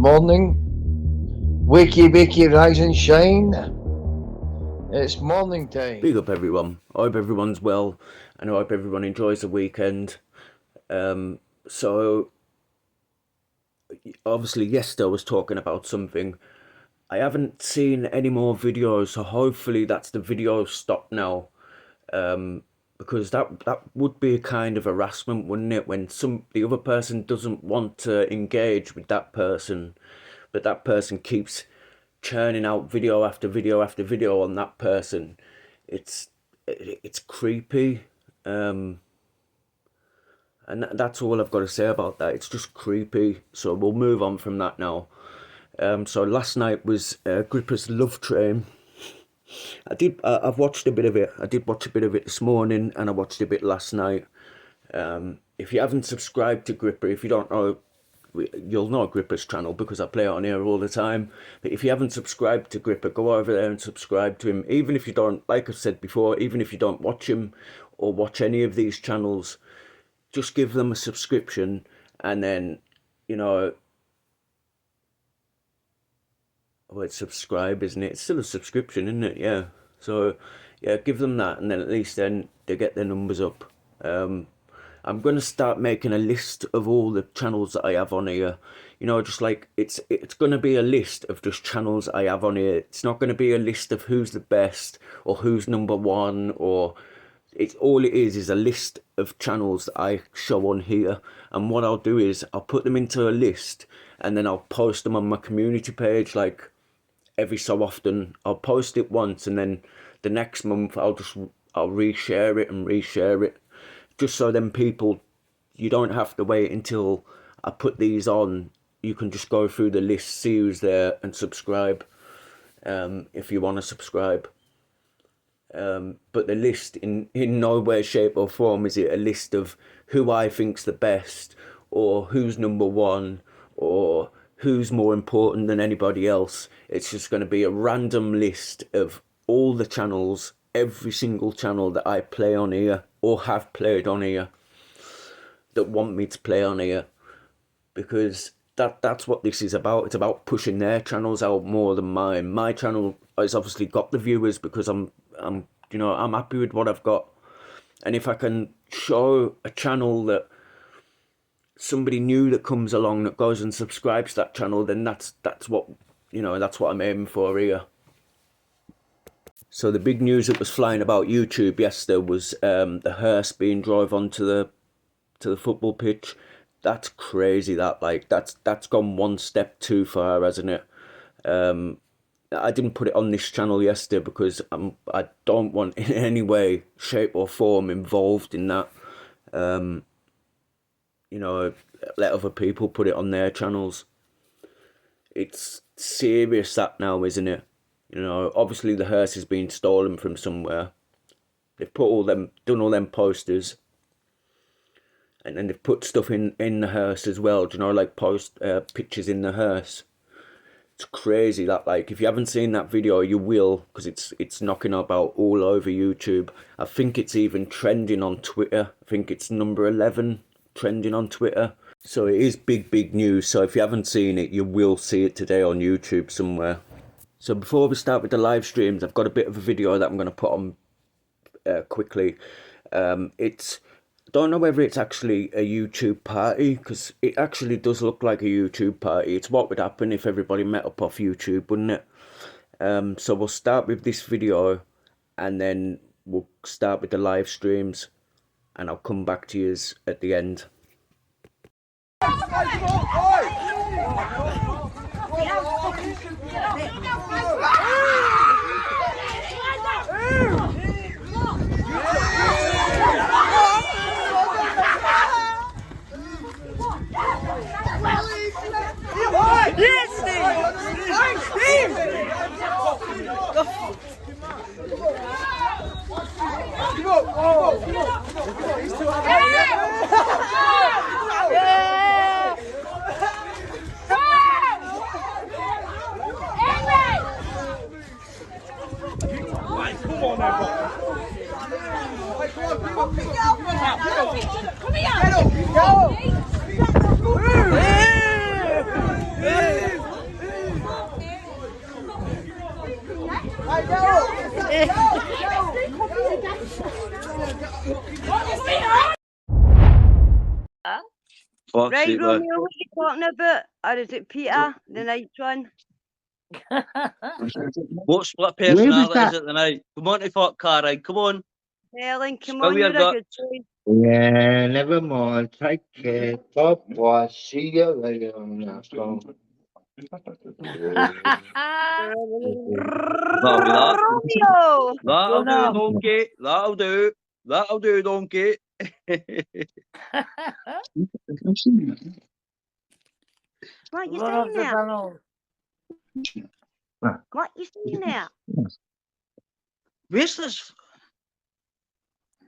morning. Wakey, rise and shine. It's morning time. Big up everyone. I hope everyone's well and I hope everyone enjoys the weekend. So obviously yesterday I was talking about something. I haven't seen any more videos, so hopefully that's the video stop now. Because that would be a kind of harassment, wouldn't it, when the other person doesn't want to engage with that person, but that person keeps churning out video after video after video on that person. It's creepy, and that's all I've got to say about that. It's just creepy. So we'll move on from that now. So last night was Gripper's Love Train. I've watched a bit of it. I did watch a bit of it this morning, and I watched a bit last night. If you haven't subscribed to Gripper, if you don't know, you'll know Gripper's channel because I play it on here all the time. But if you haven't subscribed to Gripper, go over there and subscribe to him. Even if you don't, like I've said before, even if you don't watch him or watch any of these channels, just give them a subscription, and then, you know, well, it's subscribe, isn't it? It's still a subscription, isn't it? Yeah. So yeah, give them that, and then at least then they get their numbers up. I'm going to start making a list of all the channels that I have on here. You know, just like it's going to be a list of just channels I have on here. It's not going to be a list of who's the best or who's number one, or it's all it is a list of channels that I show on here. And what I'll do is I'll put them into a list, and then I'll post them on my community page, like every so often. I'll post it once, and then the next month I'll reshare it and reshare it. Just so then people, you don't have to wait until I put these on. You can just go through the list, see who's there, and subscribe if you want to subscribe. But the list, in no way, shape or form is it a list of who I think's the best, or who's number one, or who's more important than anybody else. It's just going to be a random list of all the channels, every single channel that I play on here or have played on here, that want me to play on here, because that's what this is about. It's about pushing their channels out more than mine. My channel has obviously got the viewers because I'm happy with what I've got, and if I can show a channel that somebody new that comes along that goes and subscribes to that channel, then that's what, you know, that's what I'm aiming for here. So the big news that was flying about YouTube yesterday was the hearse being drove onto the football pitch. That's crazy. That's gone one step too far, hasn't it? I didn't put it on this channel yesterday because I don't want in any way, shape or form involved in that. You know, let other people put it on their channels. It's serious that now, isn't it? You know, obviously the hearse has been stolen from somewhere. They've done all them posters, and then they've put stuff in the hearse as well. Do you know, like pictures in the hearse. It's crazy that, like, if you haven't seen that video, you will, because it's knocking about all over YouTube. I think it's even trending on Twitter. I think it's number 11 trending on Twitter. So it is big news. So if you haven't seen it, you will see it today on YouTube somewhere. So before we start with the live streams, I've got a bit of a video that I'm going to put on quickly. Don't know whether it's actually a YouTube party, because it actually does look like a YouTube party. It's what would happen if everybody met up off YouTube, wouldn't it? So we'll start with this video, and then we'll start with the live streams, and I'll come back to you at the end. Yes, Steve! I'm Steve! He's too come on now, come here! Go! fuck's Right, sake, Romeo, man. what are you talking about? Or is it Peter, the night one? What split Where was personality is that? it tonight? Come on to fuck car ride. Come on. Helen, come Spill on, your you're a guts. good boy. Yeah, never mind. Take care. Bye-bye. See you later on that phone. That'll be that. Romeo! That'll do, Jonah. donkey. That'll do. That'll do, donkey. What you Run saying off the there? tunnel. What you saying there? Where's this?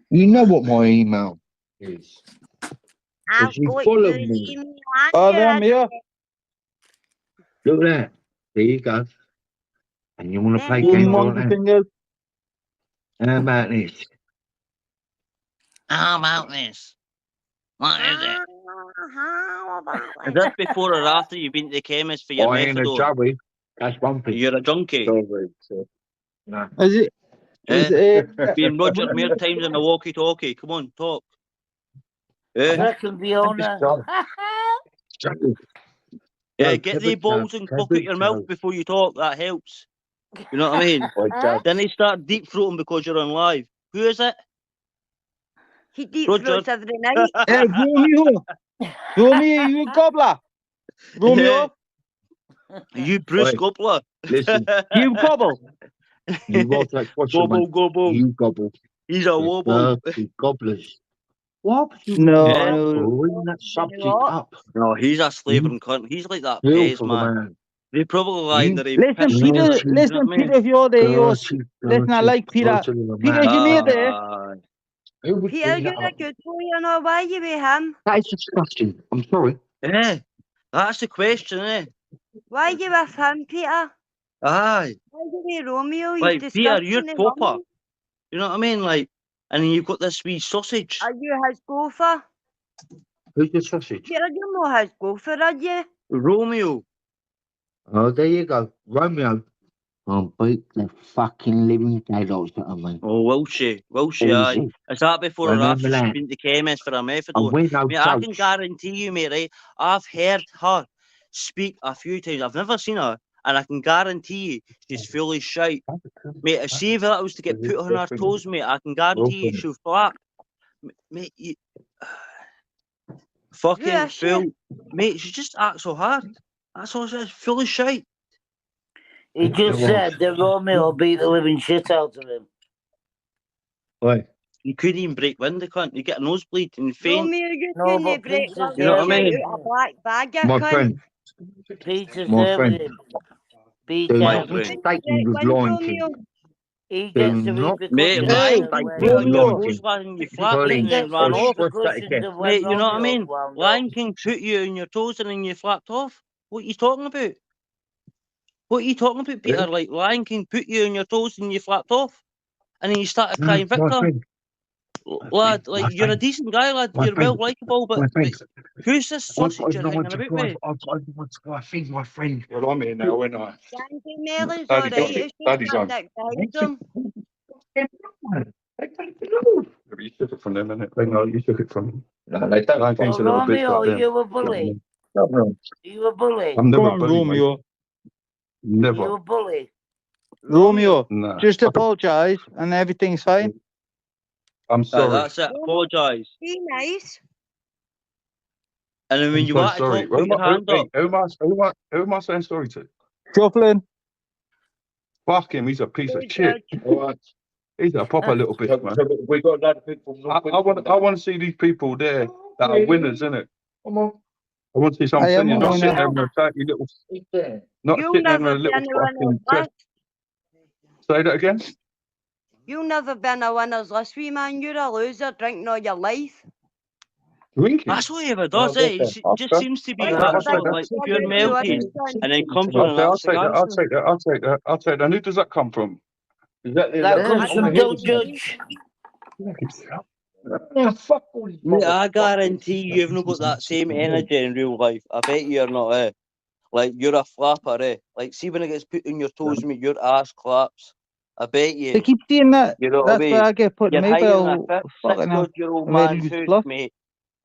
You know what my email is. I've you got follow your me. email Oh, and them your here. Look at that. There you go. And you want to play Them games here. like Monkey that? fingers. How about this? How about this? What is it? How about Is it? this before or after you've been to the chemist for your I ain't a methadone? Joey. That's one thing. You're a junkie. No. Is it? Is Eh? it? Being Roger mere times in the walkie-talkie. Come on, talk. Eh? Second Fiona. Joey. Get the balls and cock out your mouth before you talk. That helps. You know what I mean? Then they start deep throating because you're on live. Who is it? He deep Roger. throats every night. Hey, Romeo. Romeo, you a gobbler? Romeo, You Bruce Oi. Gobbler. Listen, you gobble. you got that question, Gobble, mate. gobble. You gobble. He's a wobble. Dirty gobblers. What? You No, Yeah. no. bring that subject What? up. No, he's a slavering cunt. He's like that Real Pez, for the man. man. They probably lie in their Listen, piss. Peter. Dirty, Listen, You know what I mean? Peter. If you're there, you're. dirty, Listen, I dirty, like Peter. dirty little Peter, man. is your mate there? Who would Peter, bring you're that a up? good boy, you know. Why you with him? That is disgusting. I'm sorry. Yeah, that's the question, eh? Why you with him, Peter? Aye. Why you with Romeo? He's Like, Peter, disgusting. you're and proper. wrong. You know what I mean? Like, and then you've got this wee sausage. Are you his gopher? Who's the sausage? Peter, you're not his gopher, are you? Romeo. Oh, there you go. Romeo. I'll beat the fucking living daylights out of me. Oh, will she? Will she, aye? Easy. Is that before or Remember after she's that. been to the chemist for a And methadone? we know Mate, I can jokes. guarantee you, mate, right? I've heard her speak a few times. I've never seen her, and I can guarantee you she's fully shite. Mate, if she ever was to get put on her toes, mate, I can guarantee you she'll flap. Mate, you... fucking Yeah, she- fool. Mate, she just acts so hard. That's all she is, full of shite. He just said that Romeo beat the living shit out of him. Oi. You couldn't even break wind, the cunt. You get a nosebleed and faint. Romeo, you No, couldn't but break Peter's You know what I there with mean? him. a black bag, you My cunt. friend. Peter's My there with friend. him. Be Do not careful. friend. mistake me with When Lion Romeo, King. He Do gets the not Mate, repercussions. Hey, Lion of King when put you on your Romeo. toes, and you flapped Sorry. it He and then gets ran the off. What's that again? repercussions of when Mate, you know what I Romeo's mean? wound Lion up. King put you on your toes and then you flapped off. What are you talking about? What are you talking about, Peter? Really? Like, Lion King put you on your toes and you flapped off. And then you started No, crying, my Victor. friend. Lad, like, My you're a friend. decent guy, lad. My You're friend. well likeable, but My friend. who's this I've sausage you're hanging about with? I've got I think my friend. Well, I'm here now, ain't I? Sandy Melon's Daddy's alright. on. It's just Daddy's that on. Nick behind him. You took it from them, innit? They know you took it from them. No, they don't. Lion King's So a little bitch Romeo, like them. you a bully? You a bully? I'm Come never on, bullied, mate. Romeo. Never. You a bully? Romeo, Nah. just apologise and everything's fine. I'm Right, sorry. that's it. Apologise. Be nice. And then when I'm you so want to sorry. talk, put your hand up. Who am I saying sorry to? Shuffling. Fuck him. He's a piece of Good shit. judge. He's a proper little bitch, man. We got another people. I want to see these people there that are winners, innit? Come on. I want to see some I am singing, a not sitting winner. there with a tiny little. Not You'll sitting there never with a little been a winner's fucking chest. list. Say that again. You'll never been a winner's list, wee man. You're a loser drinking all your life. Drinking. That's what he ever does, eh? He just Okay. seems to be Okay, that I'll sort take of that. like pure melted, and then comes Okay, on and I'll acts the take that. I'll gangster. take that. I'll take that. I'll take that. And who does that come from? Is that That comes from Don't Judge. Yeah, fuck all these Mate, I motherfuckers. guarantee you've not got that same energy in real life. I bet you're not, eh? Like, you're a flapper, eh? Like, see when it gets put on your toes, mate, your ass claps. I bet They you. keep saying that. You know what I That's mean? where I get put in You're my hiding bell. a Fucking hell. 6-year-old Ready man's to house, fluff. mate.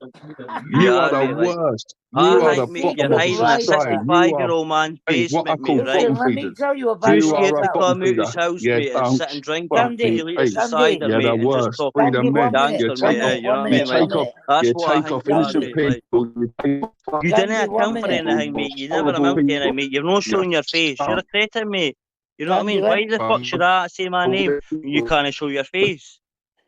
You Yeah, are the mate, like, worst. You all are right, the mate, you're bottom of hiding in a right, society. You 65-year-old man's are, hey, what I basement, call mate, right? bottom Listen, let me feeders. tell you Too about You scared are to a myself. bottom come out feeder. his house, Yeah, mate, and don't sit and drink and Sandy, fucking, feel hey, it's a Sandy, cider, you're the mate, and just worst. talk Freedom Sandy, men. one minute, gangster, You one take mate, off. minute, you know one what I You minute, mean? Like, one take off. minute. that's You what I take think off you are, innocent mate. Like, people. You take off you didn't Sandy, have one comfort minute. in anything, mate. You never horrible amount to anything, people. mate. You're not Yeah. showing your face. You're a cretin, mate. You know what I Sandy, mean? what? Why the fuck should I say my name when you can't show your face?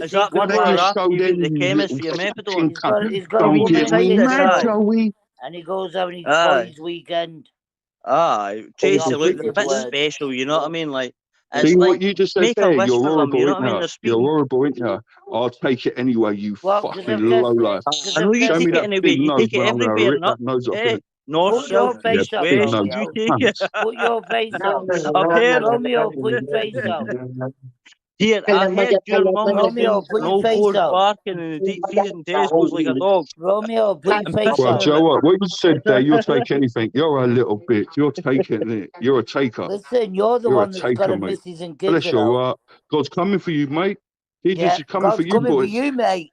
Is that What before I or just after showed you went to the in, chemist you for your little methadone? He's got, he's got a Don't You woman get tried me in to the mad, try. side, Joey. and he goes out and he Aye. his weekend. Aye. Tracy, look, they're a Operative bit word. special, you know what I mean? Like, See it's what like, you just said make a there? list You're for them, horrible, you know ain't what I mean? you? They're You're speaking. horrible, ain't you? I'll take it anyway, you Well, because fucking I've low just, life. because I know I've you just, Show me take it that anyway. big You nose, take it man. I'm gonna everywhere, rip not that nose off, eh? innit? North, put your south, Yeah, face east, up, big west. nose, You Romeo. take it. pants. Put your face up. I've heard. Romeo, put your face up. Here, I heard your mum was Romeo, saying put your no face force up. barking and the deep freezing Tesco's like a dog. Romeo, put your And face Well, up. Joe, what you said there, you'll take anything. You're a little bitch. You're taking it. You're a taker. Listen, you're the You're a one that's got taker, a mate. missus and kids Bless at your home. heart. God's coming for you, mate. Jesus Yeah, is coming for God's you, coming for boys. you, mate.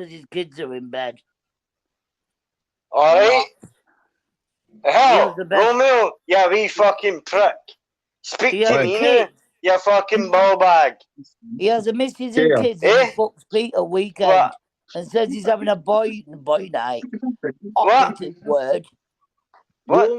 because his kids are in bed. Alright? Hell, has the best- Romeo, you wee fucking prick. Speak He to has me now, kids. you fucking ball bag. He has a missus and Yeah. kids, and Eh? he fucks Pete a weekend What? and says he's having a boy night. What? Operative word. What?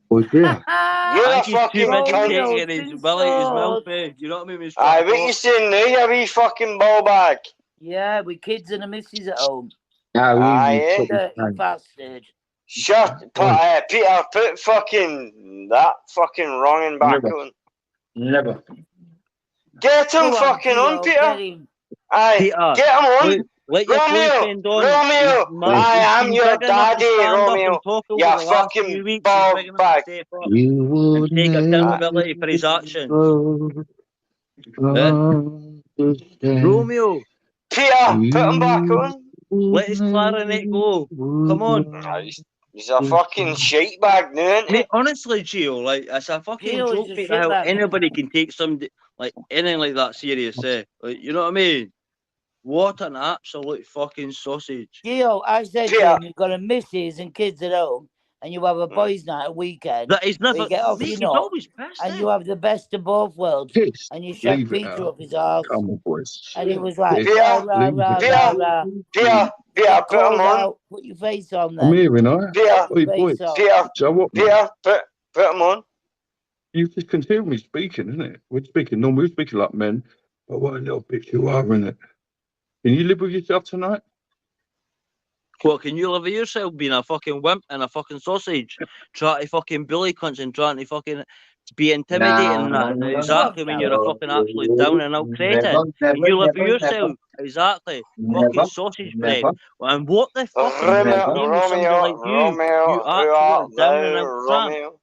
Oh dear. You're I a think he's too fucking busy cunt. taking his belly to his mouth, eh? You know what I mean? Aye, what you saying now, you wee fucking ball bag? Yeah, with kids and a missus at home. Now, Aye, you eh? put this Dirty man. bastard. Peter, put fucking that fucking wronging back Never. on. Never. Get him Go on, fucking on, Theo, get Peter. him. Aye, Peter, get him on. let your Romeo, boyfriend on. Romeo, He's mad. I He's am been your big enough to daddy, stand up Romeo. and talk over You the last few fucking weeks. He's ball big enough bag. to step up You and would take never accountability for his actions. understand. Romeo, Peter, put him back on. let his clarinet go. Come on. He's a fucking shite bag now, isn't he? Mate, honestly, Gio, like, it's a fucking Gio is joke, a mate, how shitbag. anybody can take somebody, like, anything like that serious, eh? Like, you know what I mean? What an absolute fucking sausage. Gio, I said to Peter. him, you've got a missus and kids at home, and you have a boys' night at weekend, That is never, you get off mate, your he's nut, always pissed, and eh? you have the best of both worlds, Piss. and you shag Leave it Peter out. up his arse, Come on, boys. and he was like, Piss. rah, rah, Leave rah, it Peter. rah, out. rah. Peter, Peter, Get put him called on. out, put your face on I'm then. hearing, I. Peter, Put Oi, your boys. face on. Peter, So what, man? Peter, put him on. You just can hear me speaking, isn't it? We're speaking normally, we're speaking like men, but what a little bitch you are, isn't it? Can you live with yourself tonight? What, can you live with yourself being a fucking wimp and a fucking sausage? Trying to fucking bully cunts and trying to fucking be intimidating and that. Exactly, when you're a fucking absolute down and out cretin. Can you live with yourself? Exactly. Fucking sausage bread. And what the fuck are you doing with somebody like you? Romeo, You who art absolute down and thou, out tramp. Romeo?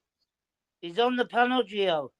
He's on the panel, Gio.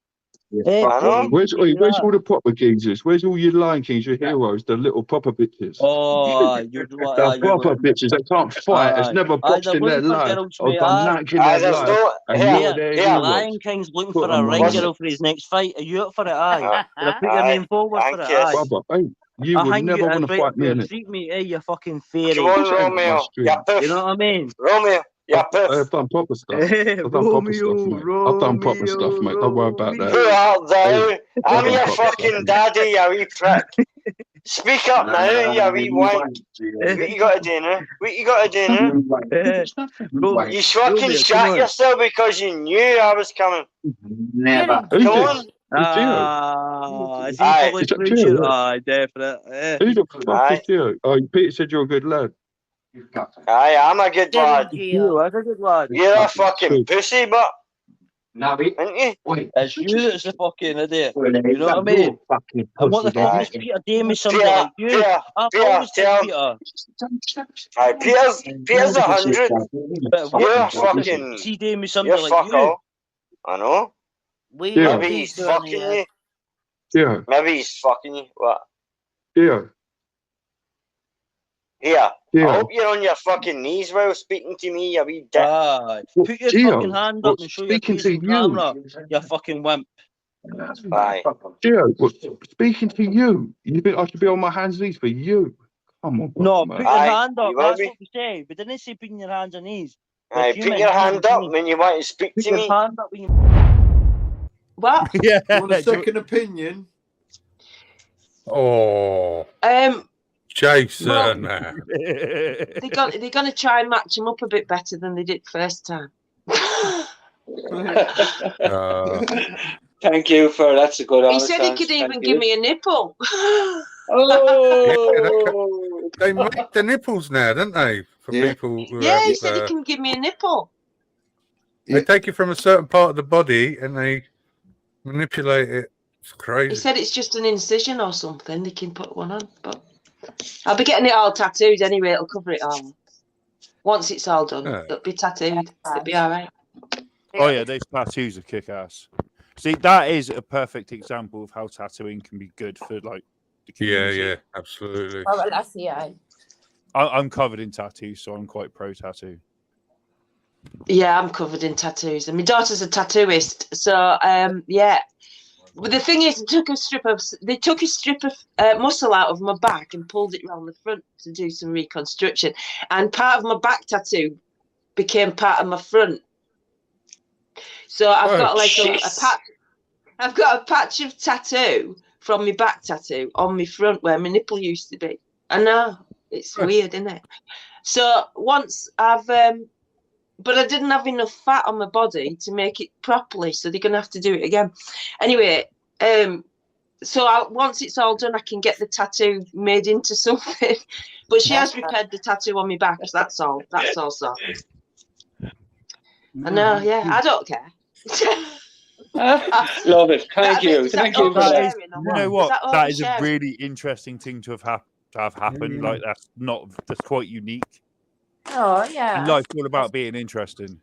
Hey, I know. Where's all the proper geezers? Where's all your Lion Kings, your heroes, the little proper bitches? Oh, The proper bitches that can't fight, has never boxed they're in their looking for life, girls, or mate, done aye. nothing in their There's life, no and here, you're their here. heroes. Lion King's looking Put for a 'em right on. girl for his next fight. Are you up for it? Aye. Gonna put your Aye, name forward for thank it? you. Aye. Brother, hey, you I would hang never you want to right fight up me, your innit? feet, mate. Eh, you fucking Come fairy. on, Just ain't my Romeo. street. Yeah, You know what I mean? Romeo. Yeah, I've done proper stuff. I've done proper stuff, mate. I've done proper stuff, mate. Don't worry about Who that. art thou? Hey, I've I'm done your proper stuff, fucking mate. daddy, you wee prick. Speak up now, you wee wank. What you gotta do now? What you gotta do now? You fucking Romeo, shot come on. yourself because you knew I was coming. Never. Who's Come this? on. It's Gio. Is he Aye. fully Is that through Gio? you? Yeah. Aye, definite. Eh. Who the fuck Aye. is Gio? Oh, Peter said you're a good lad. Aye, I'm a good Get him, lad. Gio. That's a good lad. You're a fucking pussy, but Navi. aren't you? Wait. It's you that's the fucking idiot. You know what I mean? Fucking And what the fuck Aye. was Peter doing with somebody Peter, like you? Peter, I've Peter, always tell said him. Peter. Aye, Peter's 100. But what You're the fuck fucking. is he doing with You're somebody like fuck you? all. I know. We Yeah. got Maybe he's Peter on fucking here. you. Gio, Maybe he's fucking you. What? Gio, Here. I Gio. hope you're on your fucking knees while speaking to me, you wee dick. Aye. What, Put your Gio? fucking hand What, up and show your speaking face to on camera. you? You fucking wimp. Aye. Gio, what, speaking to you? You think I should be on my hands and knees for you? Come on, No, man. put your Aye, hand up. you will That's be. what we say. We didn't say putting your hands on knees. Aye, put your hand up when you want to speak Put to your me. hand up when you. What? Yeah. Want a second opinion? Oh, Jason. They're going to try and match him up a bit better than they did first time. Thank you for that's a good He honest said he answer. could even Thank give you. me a nipple. Oh, they make the nipples now, don't they? For people who Yeah, have, he said he can give me a nipple. they take it from a certain part of the body and they manipulate it. It's He crazy. said it's just an incision or something. They can put one on, but I'll be getting it all tattooed anyway. It'll cover it all. Once it's all done, it'll be tattooed. It'll be all right. Oh yeah, those tattoos are kick ass. See, that is a perfect example of how tattooing can be good for like the community. Yeah, absolutely. Oh, well, that's yeah. I'm covered in tattoos, so I'm quite pro tattoo. Yeah, I'm covered in tattoos, and my daughter's a tattooist. So yeah. But the thing is, they took a strip of muscle out of my back and pulled it around the front to do some reconstruction. And part of my back tattoo became part of my front. So I've got like a patch. I've got a patch of tattoo from my back tattoo on my front where my nipple used to be. I know it's weird, isn't it? So once I've, but I didn't have enough fat on my body to make it properly, so they're gonna have to do it again. Anyway, so once it's all done, I can get the tattoo made into something. But she has repaired the tattoo on my back. So that's all. That's all sorted. I know, yeah, I don't care. Love it. Thank you. Is that Thank you for that. oversharing or You what? know what? That is a oversharing? really interesting thing to have happened. Like that's quite unique. Oh, And yeah. life's all about being interesting.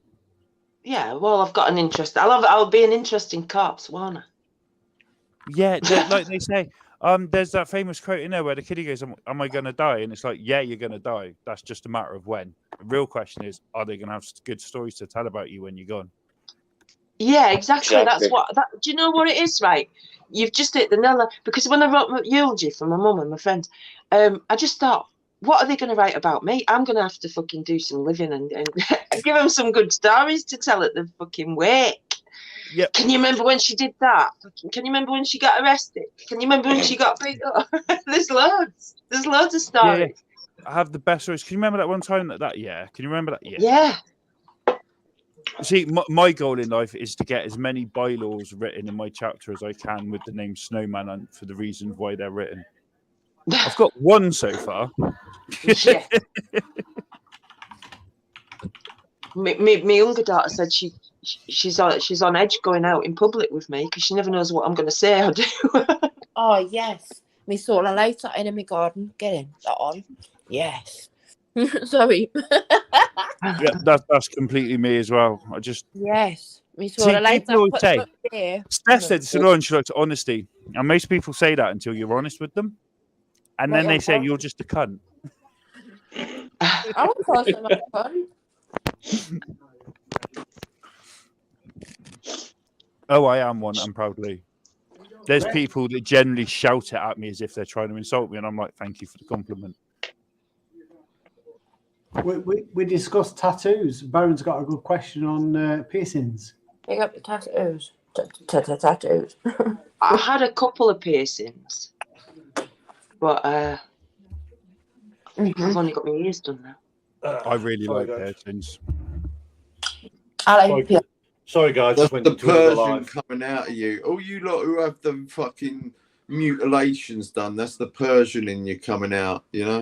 Yeah, well, I've got an interest. I'll be an interesting corpse, won't I? Yeah, like they say, there's that famous quote in there where the kiddie goes, "Am I going to die?" And it's like, yeah, you're going to die. That's just a matter of when. The real question is, are they going to have good stories to tell about you when you're gone? Yeah, exactly. Exactly. Do you know what it is, right? You've just hit the nail. Because when I wrote my eulogy for my mum and my friends, I just thought, what are they going to write about me? I'm going to have to fucking do some living and give them some good stories to tell at the fucking wake. Yep. Can you remember when she did that? Can you remember when she got arrested? Can you remember when she got picked up? There's loads. There's loads of stories. Yeah. I have the best stories. Can you remember that one time that? Yeah. Can you remember that? Yeah. Yeah. See, my goal in life is to get as many bylaws written in my chapter as I can with the name Snowman and for the reasons why they're written. I've got one so far. Yeah. My younger daughter said she's on edge going out in public with me because she never knows what I'm going to say or do. Oh, yes. Me saw a light in my garden. Get in. That on. Yes. Sorry. Yeah, that's completely me as well. I just Yes. Me saw see a light people always say. Steph said to Lauren, she likes honesty, and most people say that until you're honest with them, and then they say you're just a cunt. I would call them a cunt. Oh, I am one, and proudly. There's people that generally shout it at me as if they're trying to insult me, and I'm like, thank you for the compliment. We discussed tattoos. Baron's got a good question on piercings. Pick up the tattoos. Tattoos. I had a couple of piercings, but I've only got my ears done now. I really like piercings. I like Sorry, guys. That's Just went the into another Persian live. coming out of you. All you lot who have the fucking mutilations done, that's the Persian in you coming out, you know?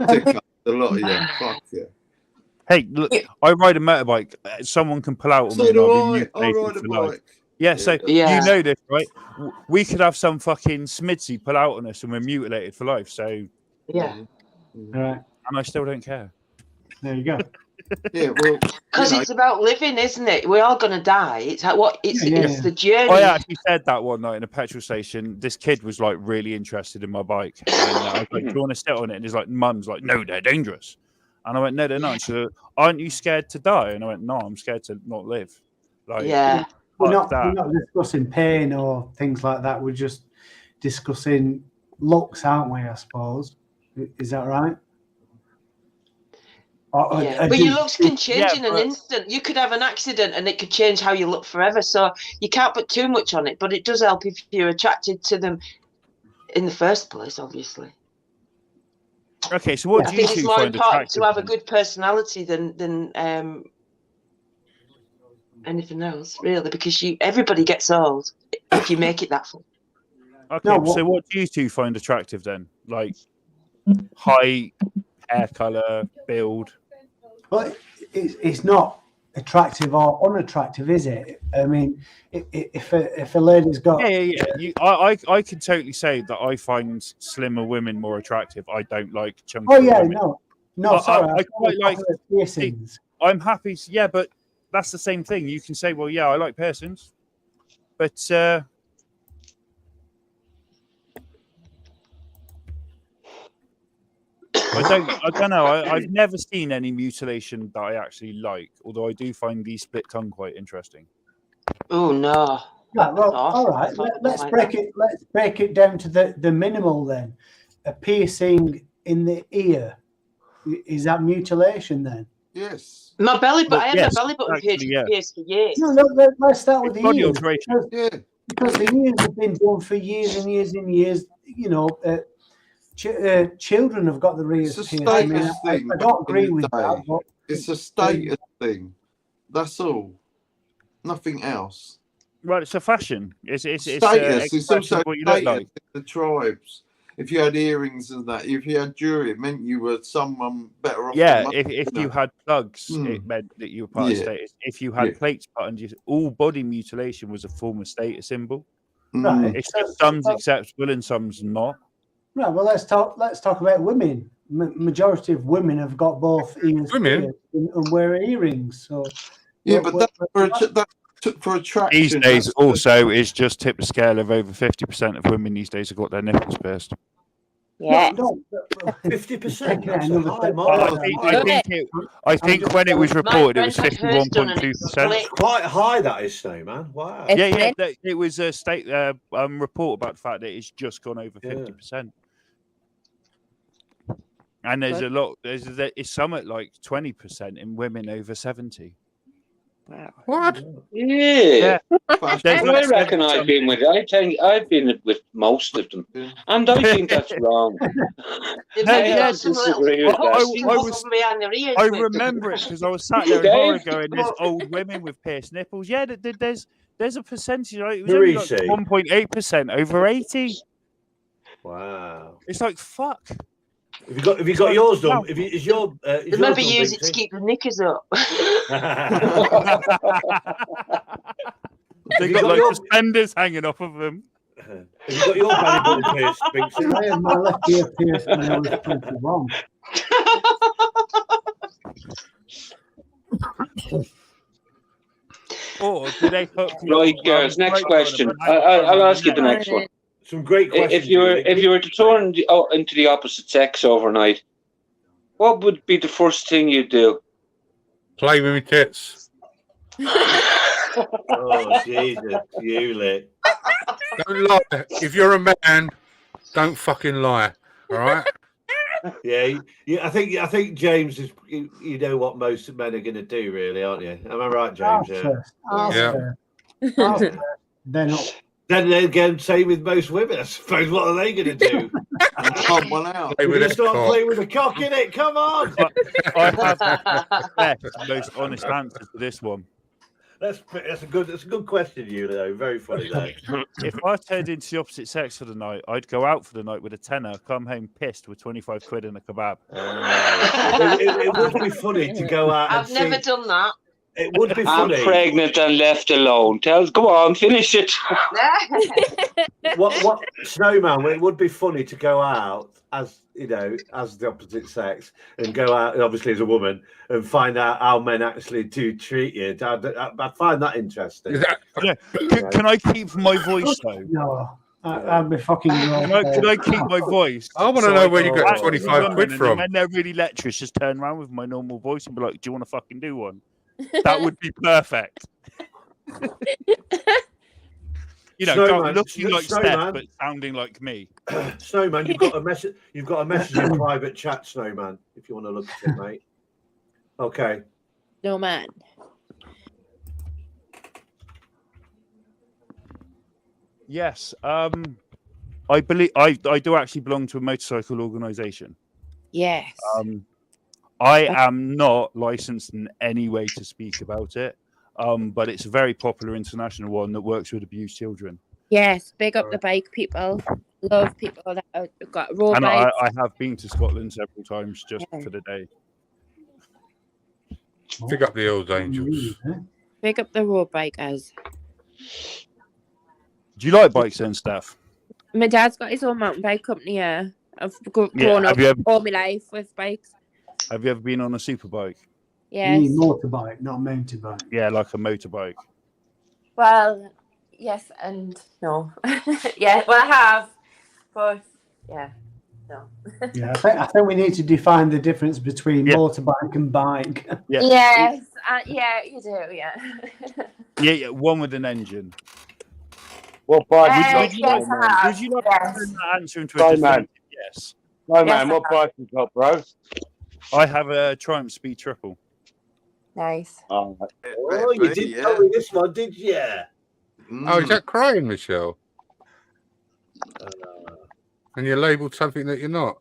Tick up a lot of you. Fuck yeah. Hey, look, I ride a motorbike. Someone can pull out on So me and do I'll be I. I mutilated ride a for life. bike. Yeah, so Yeah. you know this, right? We could have some fucking smidsy pull out on us and we're mutilated for life. So Yeah. All right. and I still don't care. There you go. Yeah, well, Because it's about living, isn't it? We're all gonna die. It's it's the journey. I actually said that one night in a petrol station. This kid was like really interested in my bike, and I was like, "Do you want to sit on it?" And he's like, "Mum's like, no, they're dangerous." And I went, "No, they're not." And she said, "Aren't you scared to die?" And I went, "No, I'm scared to not live." Like, Yeah. We're fuck not that. discussing pain or things like that. We're just discussing looks, aren't we? I suppose. Is that right? Yeah. But your looks can change in an instant. You could have an accident and it could change how you look forever. So you can't put too much on it, but it does help if you're attracted to them in the first place, obviously. Okay, so what I do you think it's two more find important attractive? to have a then? good personality than anything else, really, because everybody gets old if you make it that far. Okay, so what do you two find attractive then? Like height, hair color, build. Well, it's not attractive or unattractive, is it? I mean, if a lady's got I can totally say that I find slimmer women more attractive. I don't like chunky women. Sorry, I quite like piercings. I'm happy. Yeah, but that's the same thing. You can say, well, yeah, I like piercings, but I don't know. I've never seen any mutilation that I actually like, although I do find the split tongue quite interesting. Oh no. Yeah, well, all right. Let's break it down to the minimal then. A piercing in the ear, is that mutilation then? Yes. My belly button. I had yes, my belly button actually, pierced for years. No, let's start with the Body ears. alteration. Because the ears have been done for years and years and years. You know, children have got the ears It's a pierced. I mean, status thing. I don't agree in the with that. day. But It's a status thing. That's all. Nothing else. Right, it's a fashion. It's Status. It's expression also of what you look status like. in the tribes. if you had earrings and that, if you had jewelry, it meant you were someone better off. Yeah, than if you had plugs, it meant that you were part of status. If you had plates buttons, all body mutilation was a form of status symbol. Right. It's just some's acceptable and some's not. Right. Well, let's talk about women. Majority of women have got both ears pierced and wear earrings. So yeah, but that's for attraction. These days, also, is just tip the scale of over 50% of women these days have got their nipples pierced. Yeah. 50%. I think when it was reported, it was 51.2%. It's quite high, that is, Snowman. Wow. Yeah. It was a state report about the fact that it's just gone over 50%. And there's a lot. It's some at like 20% in women over 70. Wow. What? Yeah. There's I reckon I've been with. I've been with most of them, and I think that's wrong. I remember it because I was sat there in horror going, "There's old women with pierced nipples." Yeah, there's a percentage. Right? It was only like 1.8% over 80. Wow. It's like fuck. Have you got yours done? Is your Maybe use it to keep the knickers up. They got like suspenders hanging off of them. Have you got your belly button pierced, Binksy? I had my left ear pierced when I was 21. Or do they hook Right, girls. Next question. I'll ask you the next one. Some great questions. If you were to turn into the opposite sex overnight, what would be the first thing you'd do? Play with my tits. Oh, Jesus, you lit. Don't lie. If you're a man, don't fucking lie. All right. Yeah. I think James is. You know what most men are going to do, really, aren't you? Am I right, James? Yeah. They're not. Then again, same with most women, I suppose. What are they going to do? Pump one out. We're going to start playing with the cock in it. Come on. I have the most honest answer to this one. That's a good question, you know. Very funny, though. If I turned into the opposite sex for the night, I'd go out for the night with a tenner, come home pissed with 25 quid and a kebab. It would be funny to go out. I've never done that. It would be funny. I'm pregnant and left alone. Go on, finish it. What Snowman? It would be funny to go out as as the opposite sex and go out, obviously as a woman, and find out how men actually do treat you. I find that interesting. Can I keep my voice though? No. I'd be fucking wrong. Can I keep my voice? I want to know where you got 25 quid from. When they're really lecherous, just turn around with my normal voice and be like, "Do you want to fucking do one?" That would be perfect. Snowman, looking like Steph, but sounding like me. Snowman, you've got a message. You've got a message in private chat, Snowman. If you want to look at it, mate. Okay. No man. Yes. I believe I do actually belong to a motorcycle organisation. Yes. I am not licensed in any way to speak about it, but it's a very popular international one that works with abused children. Yes, big up the bike people. Love people that have got road And bikes. I have been to Scotland several times just for the day. Pick up the old angels. Big up the road bikers. Do you like bikes then, Steph? My dad's got his own mountain bike company here. I've grown up all my life with bikes. Have you ever been on a superbike? Yes. Motorbike, not mountain bike. Yeah, like a motorbike. Well, yes and no. Yeah, well, I have. But, yeah, no. Yeah, I think we need to define the difference between motorbike and bike. Yeah. Yes. Yeah, you do, yeah. Yeah, one with an engine. What bike? Would you like to turn that answer into a definitive yes? No, man, what bike you got, bro? I have a Triumph Speed Triple. Nice. Oh, you did tell me this one, did you? Oh, is that crying, Michelle? And you labelled something that you're not,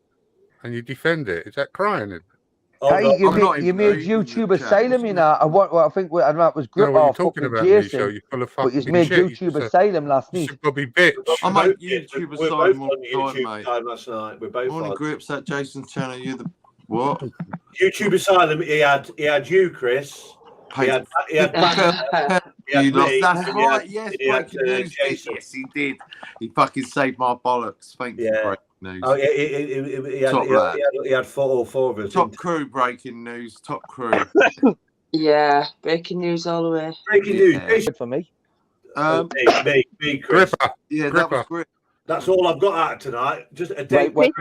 and you defend it. Is that crying? Hey, you, I'm not you made even reading the YouTube chat. Asylum, you know. I think I don't know it was I Grip know what or you're talking fucking about, Nisho. Jason, You're full of but you fucking made shit. YouTube Asylum last You night. should probably bitch. I make Yeah, YouTube we're Asylum both all on the time, YouTube mate. time last night. We're both Morning on Grips at Jason's channel. You the what? YouTube Asylum. He had you, Chris. He had Banner, he had You lost. me, That's and he had- right. Yes, he had, breaking news. Jason. Yes, he did. He fucking saved my bollocks. Thank you, breaking news. Oh, yeah, he had, Top lad. he had all four of us. Top crew breaking news. Top crew. Yeah, breaking news all the way. Breaking news. For me. Me, Chris. Yeah, that was great. That's all I've got out of tonight. Just a day. Right,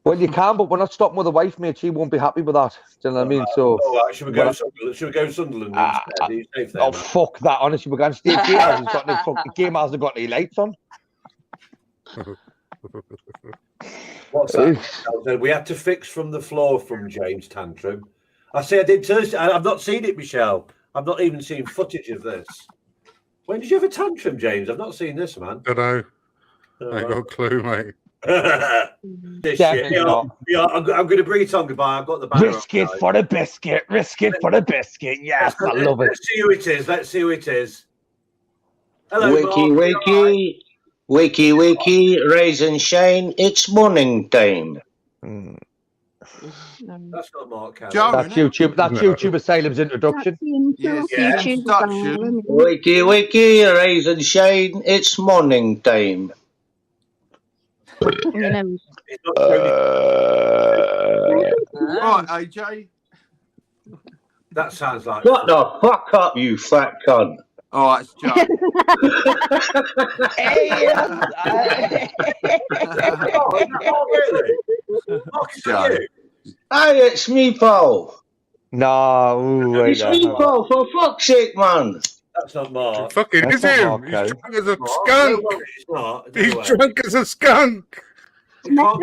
well, you can, but we're not stopping with the wife, mate. She won't be happy with that. Do you know what I mean? So, all right, should we go Sunderland instead? Are you safe there, oh, man? fuck that. Honestly, we're going to stay at Game House. He's got no fucking Game House. Have got any lights on. What's that? We had to fix from the floor from James Tantrum. I say I did Thursday. I've not seen it, Michelle. I've not even seen footage of this. When did you have a tantrum, James? I've not seen this, man. Don't know. I ain't got a clue, mate. This shit. Yeah, I'm going to bring it on goodbye. I've got the banner. Risk it for the biscuit. Risk it for the biscuit. Yes, I love it. Let's see who it is. Let's see who it is. Hello, Wakey, wakey, wakey, wakey, Raisin Shane, it's morning time. That's not Mark Cameron. That's YouTube. That's YouTube Asylum's introduction. Yes, wakey, wakey, Raisin Shane, it's morning time. Right, AJ. That sounds like. Shut the fuck up, you fat cunt. All right, it's Joe. Hey, it's me, Paul. No, it's me, Paul, for fuck's sake, man. That's not Mark. Fucking That's is not him. Mark, He's Kelly. drunk as a skunk. It's not. He's drunk as a skunk. No,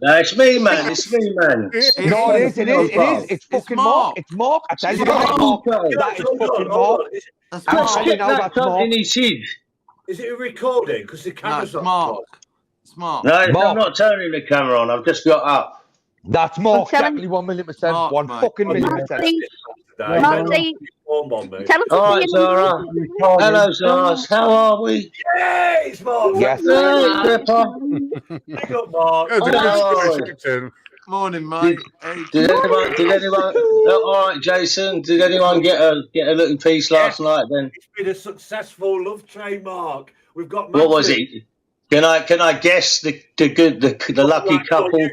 it's me, man. It's me, man. No, it is. It is. It is. It's fucking Mark. It's Mark. I tell you, that's Mark. That is fucking Mark. I'm telling you now, that's Mark. Is it a recording? Because the camera's not Mark. on. It's Mark. No, I'm not turning the camera on. I've just got up. That's Mark. Exactly 1,000,000%. Mark, 1 mate. fucking million%. All right, Zara. Hello, Zara. How are we? Yeah, it's Mark. Yes. Hey, Pepper. Big up, Mark. Morning, mate. Did anyone? All right, Jason. Did anyone get a little piece last night? Then It's been a successful love train, Mark. We've got. what was it? Can I guess the lucky couple?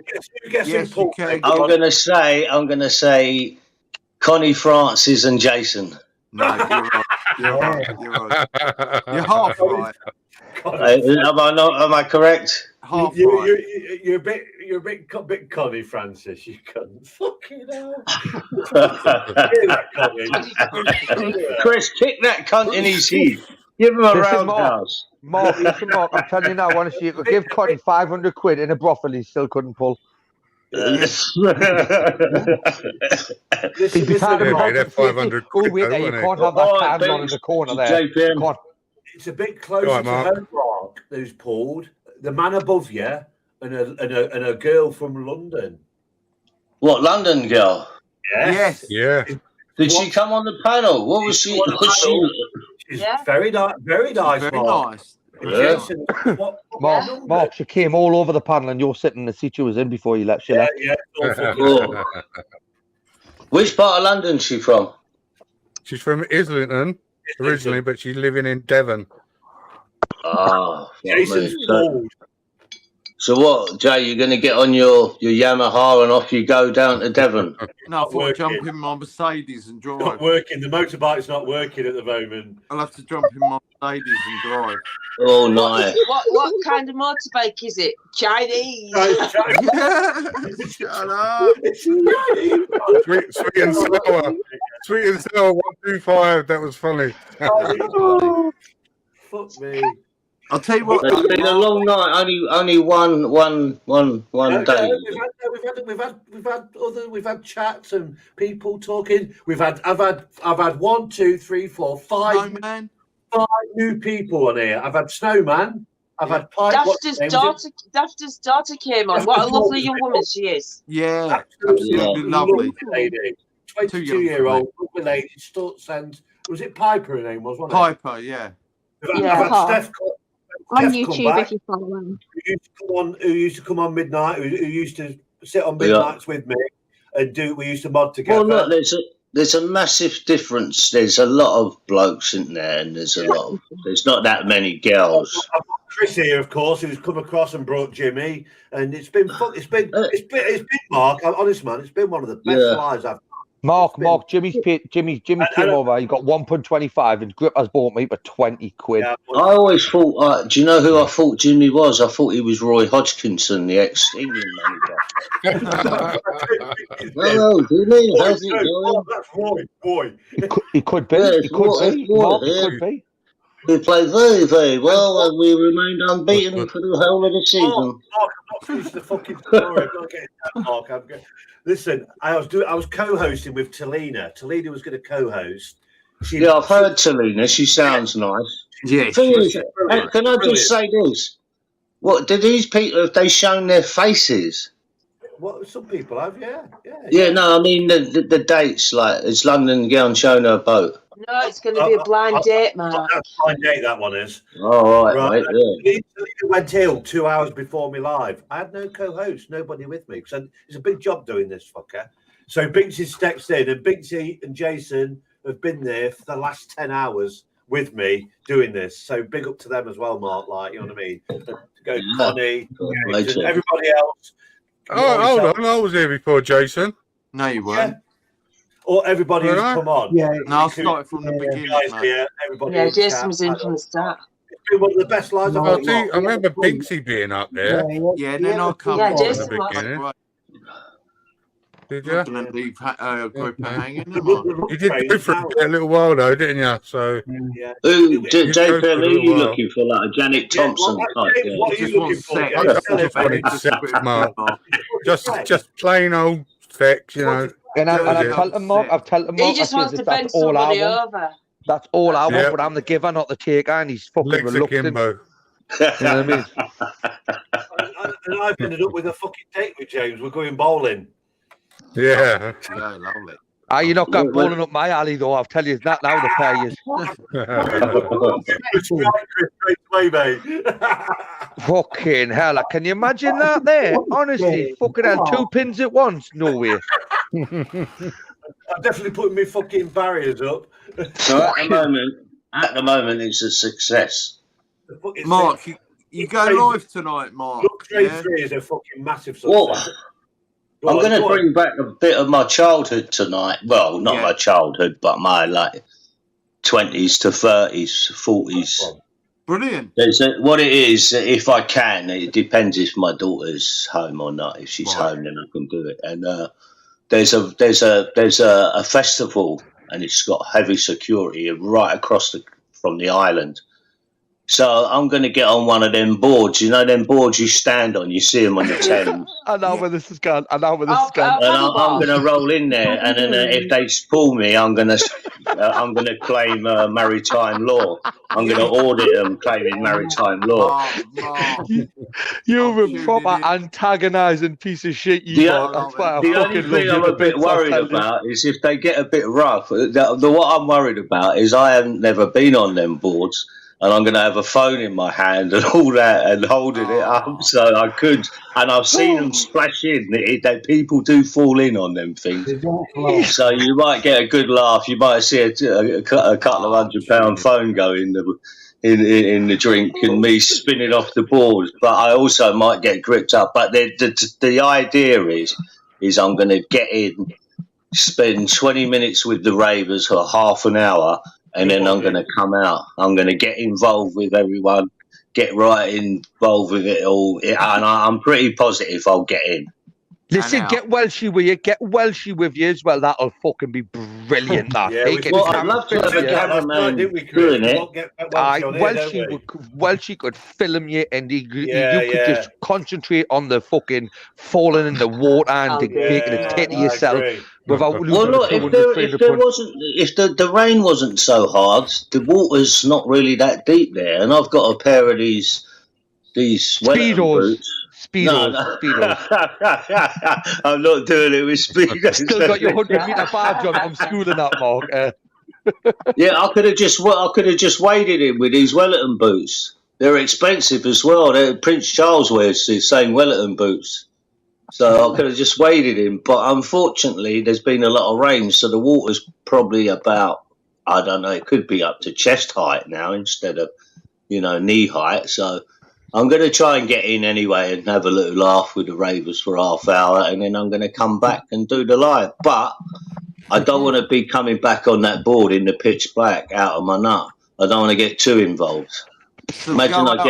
Yes, you can. I'm gonna say Connie Francis and Jason. No, you're right. You're right. You're right. You're half right. Am I correct? Half right. You're a bit Connie Francis. You couldn't fucking hell. Chris, kick that cunt in his head. Give him a Listen, roundhouse. Mark, listen, Mark, I'm telling you now, honestly, you could give Connie 500 quid in a brothel, he still couldn't pull. He'd be tired of 500 Oh, quid, wait, though, there, you wouldn't can't it? have that can on in the corner there. JPM. It's a bit closer Right, to Mark. home, Mark, who's pulled. The man above you and a girl from London. What, London girl? Yes. Yeah. Did she come on the panel? What was she? She's very nice. Very nice, Very Mark. nice. Yeah. Jason, what Mark, she came all over the panel and you're sitting in the seat she was in before you left. She left. Yeah. Oh. Which part of London is she from? She's from Islington originally, but she's living in Devon. Oh, Jason's pulled. so what, Jay? You're going to get on your Yamaha and off you go down to Devon? No, I thought I'd jump in my Mercedes and drive. Not working. The motorbike's not working at the moment. I'll have to jump in my Mercedes and drive. Oh, nice. What kind of motorbike is it? Chinese. Shut up. Sweet and sour. Sweet and sour 125. That was funny. Fuck me. I'll tell you what. It's been a long night. Only one day. We've had chats and people talking. I've had 1, 2, 3, 4, 5. Snowman. 5 new people on here. I've had Snowman. I've had pipe. Dafter's daughter came on. What a lovely young woman she is. Yeah, absolutely lovely. Lady, 22-year-old lovely lady. And was it Piper her name was? Wasn't it? Piper, yeah. I've had Steph On Steph come YouTube, back, if you follow him. who used to come on midnight, who used to sit on midnights with me and we used to mod together. Well, look, there's a massive difference. There's a lot of blokes in there, and there's not that many girls. I've got Chris here, of course, who's come across and brought Jimmy, and it's been Mark. I'm honest, man, it's been one of the best lives I've. Mark, Jimmy came over. He got £1.25, and Grip has bought me for 20 quid. I always thought, do you know who I thought Jimmy was? I thought he was Roy Hodgkinson, the ex-England manager. Hello, Jimmy. How's it going? That's Roy. He could be. Yes, he could be. We played very, very well, and we remained unbeaten for the whole of the season. Mark, I'm not finished the fucking story. I'm not getting that, Mark. Listen, I was co-hosting with Talina. Talina was going to co-host. I've heard Talina. She sounds nice. Yeah. Can I just say this? What did these people? Have they shown their faces? What some people have, yeah. Yeah, no, I mean the dates. Like, is London Girl showing her boat? No, it's going to be a blind date, Mark. That's a blind date, that one is. Oh, right. Yeah. Talina went ill 2 hours before me live. I had no co-host, nobody with me, because it's a big job doing this, fucker. So Binksy steps in, and Binksy and Jason have been there for the last 10 hours with me doing this. So big up to them as well, Mark. Like, you know what I mean? To go Connie, James, and everybody else. Oh, hold on. I was here before Jason. No, you weren't. Or everybody who's come on. Yeah. No, I started from the beginning. Guys here, everybody. Yeah, Jason was in from the start. It's been one of the best lives I've ever I remember Binksy being up there. Yeah, then I come Yeah, on Jason at the beginning. Did you? Not gonna leave group hanging, am I? You did go for a little while though, didn't you? So Who, JP, who are you looking for? Like a Janet Thompson type? What are you looking for? I just wanted sex, Mark. Just plain old sex, you know. And I've told him, Mark. He just wants to bend somebody over. That's all I want, but I'm the giver, not the taker, and he's fucking reluctant. You know what I mean? And I've ended up with a fucking date with James. We're going bowling. Yeah. Yeah, lovely. You're not going bowling up my alley, though. I'll tell you that now, the pair is. Straight away, mate. Fucking hell. Can you imagine that there? Honestly, fucking hell, 2 pins at once? No way. I'm definitely putting my fucking barriers up. So at the moment, it's a success. Mark, you go live tonight, Mark. Look, 3 is a fucking massive success. Well, I'm going to bring back a bit of my childhood tonight. Well, not my childhood, but my 20s to 30s, 40s. Brilliant. What it is, if I can, it depends if my daughter's home or not. If she's home, then I can do it. And there's a festival, and it's got heavy security right across from the island. So I'm going to get on one of them boards. You know them boards you stand on? You see them on the Thames. I know where this is going. And I'm going to roll in there, and then if they pull me, I'm going to claim maritime law. I'm going to audit them claiming maritime law. You're a proper antagonising piece of shit. That's why I the fucking only thing I'm a bit worried about is if they get a bit rough. What I'm worried about is I haven't never been on them boards. And I'm going to have a phone in my hand and all that and holding it up so I could. And I've seen them splash in. That people do fall in on them things. So you might get a good laugh. You might see a couple of £100 phone go in the drink and me spinning off the board. But I also might get gripped up. But the idea is I'm going to get in, spend 20 minutes with the ravers or half an hour, and then I'm going to come out. I'm going to get involved with everyone, get right involved with it all. And I'm pretty positive I'll get in. Listen, get Welshie with you. Get Welshie with you as well. That'll fucking be brilliant. That. I'd love to have a cameraman doing it. Welshie could film you, and you could just concentrate on the fucking falling in the water and making a tit of yourself. Without look, if the rain wasn't so hard, the water's not really that deep there, and I've got a pair of these these Wellington Speedos. boots. Speedos. No. Speedos. I'm not doing it with Speedos. Still got your 100-meter badge on from school and that, Mark. Yeah, I could have just waded in with these Wellington boots. They're expensive as well. Prince Charles wears the same Wellington boots. So I could have just waded in. But unfortunately, there's been a lot of rain, so the water's probably about, I don't know, it could be up to chest height now instead of, knee height. So I'm going to try and get in anyway and have a little laugh with the ravers for half hour, and then I'm going to come back and do the live. But I don't want to be coming back on that board in the pitch black out of my nut. I don't want to get too involved. Imagine I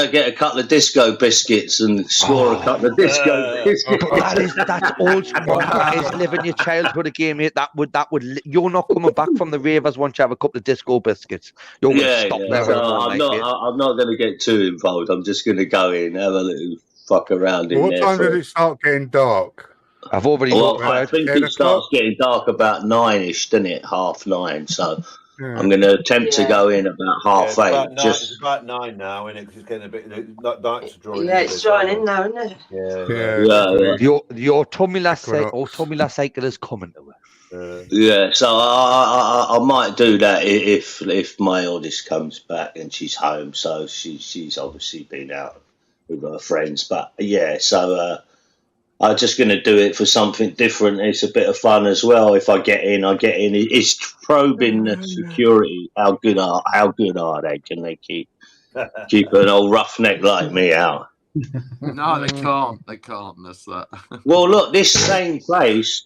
get a couple of disco biscuits and score a couple of disco biscuits. That's old school. That is living your childhood game, mate. That would. You're not coming back from the ravers once you have a couple of disco biscuits. You're going to stop there. So I'm not going to get too involved. I'm just going to go in, have a little fuck around in What there. time does it start getting dark? I've already. I think it starts getting dark about 9ish, doesn't it? 9:30. So I'm going to attempt to go in about 8:30. It's about 9 now, and it's getting a bit. Nights are drawing. Yeah, it's drawing in now, isn't it? Yeah. Your tummy cycle is coming to us. Yeah, so I might do that if my eldest comes back and she's home. So she's obviously been out with her friends, but yeah, so I'm just going to do it for something different. It's a bit of fun as well. If I get in, I get in. It's probing the security. How good are they? Can they keep an old roughneck like me out? No, they can't. They can't. That's that. Well, look, this same place,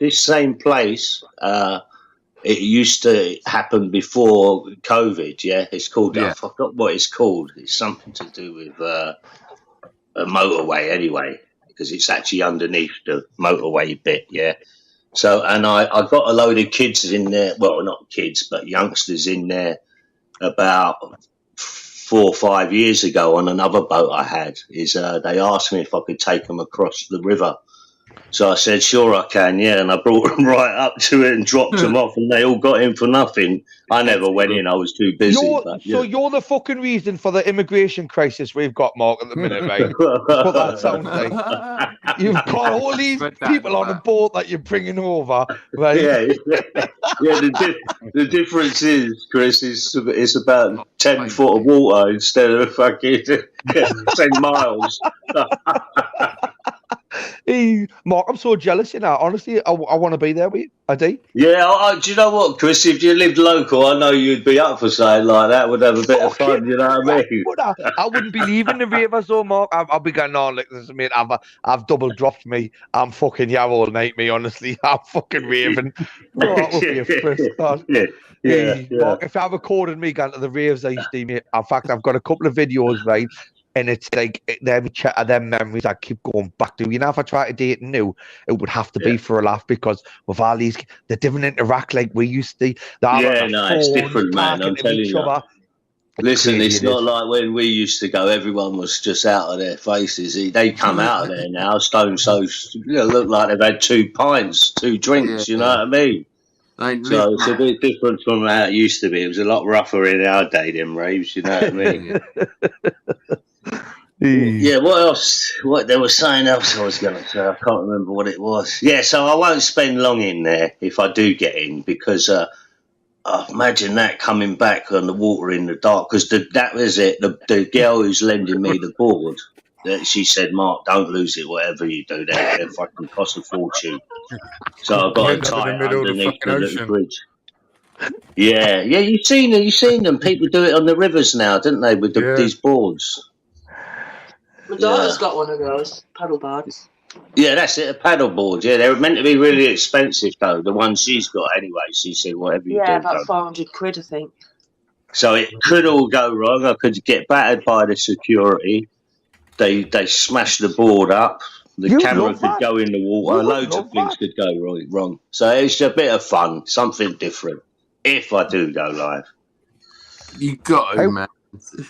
it used to happen before COVID, yeah? It's called, I forgot what it's called. It's something to do with a motorway anyway, because it's actually underneath the motorway bit, yeah? So, and I got a load of kids in there, well, not kids, but youngsters in there about 4 or 5 years ago on another boat I had. They asked me if I could take them across the river. So I said, sure I can, yeah. And I brought them right up to it and dropped them off, and they all got in for nothing. I never went in, I was too busy. So you're the fucking reason for the immigration crisis we've got, Mark, at the minute, mate. What that sounds like. You've got all these people on a boat that you're bringing over, right? Yeah. The difference is, Chris, it's about 10 foot of water instead of fucking 10 miles. Hey, Mark, I'm so jealous, honestly, I want to be there with you. I do. Yeah, do you know what, Chris? If you lived local, I know you'd be up for something like that. Would have a bit of fun, you know what I mean? I wouldn't be leaving the ravers though, Mark. I'll be going on like this, mate. I've double dropped me. I'm fucking all night, me. Honestly, I'm fucking raving. Oh, that would be a first. Yeah. Mark, if I recorded me going to the raves I used to, mate. In fact, I've got a couple of videos, right? And it's like them memories I keep going back to. If I try to date new, it would have to be for a laugh, because with all these, they didn't interact like we used to. It's different, man. I'm telling you. Listen, it's not like when we used to go. Everyone was just out of their faces. They come out of there now, stone so look like they've had 2 pints, 2 drinks. You know what I mean? So it's a bit different from how it used to be. It was a lot rougher in our day, them raves. You know what I mean? Yeah, what else? What there was something else I was going to say. I can't remember what it was. Yeah, so I won't spend long in there if I do get in, because imagine that coming back on the water in the dark. Because that was it. The girl who's lending me the board, she said, "Mark, don't lose it. Whatever you do, they fucking cost a fortune." So I've got to tie it underneath the little bridge. Yeah. You've seen them. People do it on the rivers now, didn't they? With these boards. My daughter's got one of those paddle boards. Yeah, that's it, a paddle board. Yeah, they're meant to be really expensive, though. The one she's got, anyway. She said, whatever you do. Yeah, about 400 quid, I think. So it could all go wrong. I could get battered by the security. They smash the board up. The camera could go in the water. Loads of things could go wrong. So it's a bit of fun, something different, if I do go live. You got to, man.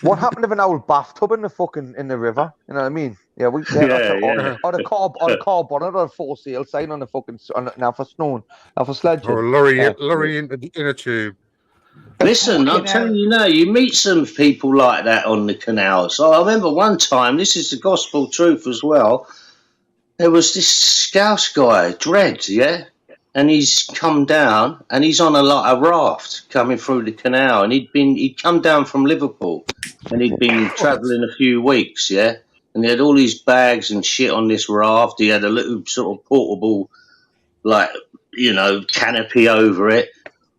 What happened to an old bathtub in the river? You know what I mean? Yeah, on a car bonnet or a for sale sign on the fucking now for snowing, now for sledging. Or a lorry in a tube. Listen, I'm telling you now, you meet some people like that on the canal. So I remember one time, this is the gospel truth as well. There was this Scouse guy, Dread, yeah? And he's come down and he's on a raft coming through the canal. And he'd come down from Liverpool and he'd been travelling a few weeks, yeah? And he had all these bags and shit on this raft. He had a little sort of portable, like, canopy over it.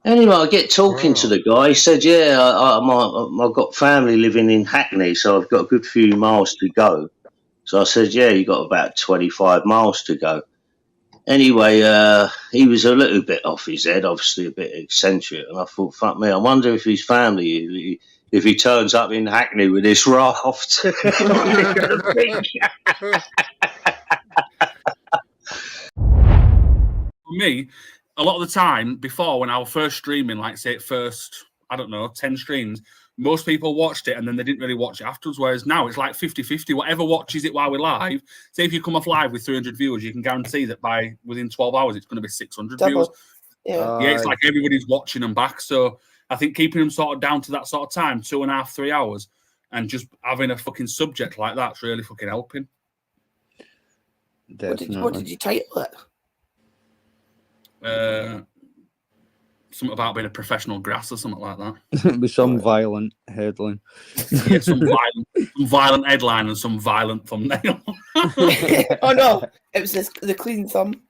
Anyway, I get talking to the guy. He said, yeah, I've got family living in Hackney, so I've got a good few miles to go. So I said, yeah, you got about 25 miles to go. Anyway, he was a little bit off his head, obviously a bit eccentric. And I thought, fuck me, I wonder if his family, if he turns up in Hackney with this raft. For me, a lot of the time before, when I was first streaming, like say first, I don't know, 10 streams, most people watched it and then they didn't really watch it afterwards. Whereas now it's like 50-50. Whatever watches it while we're live, say if you come off live with 300 viewers, you can guarantee that within 12 hours it's going to be 600 viewers. Yeah. Yeah, it's like everybody's watching them back. So I think keeping them sort of down to that sort of time, 2.5, 3 hours, and just having a fucking subject like that's really fucking helping. What did you title it? Something about being a professional grass or something like that. With some violent headline. Yeah, some violent headline and some violent thumbnail. Oh no, it was the clean thumb.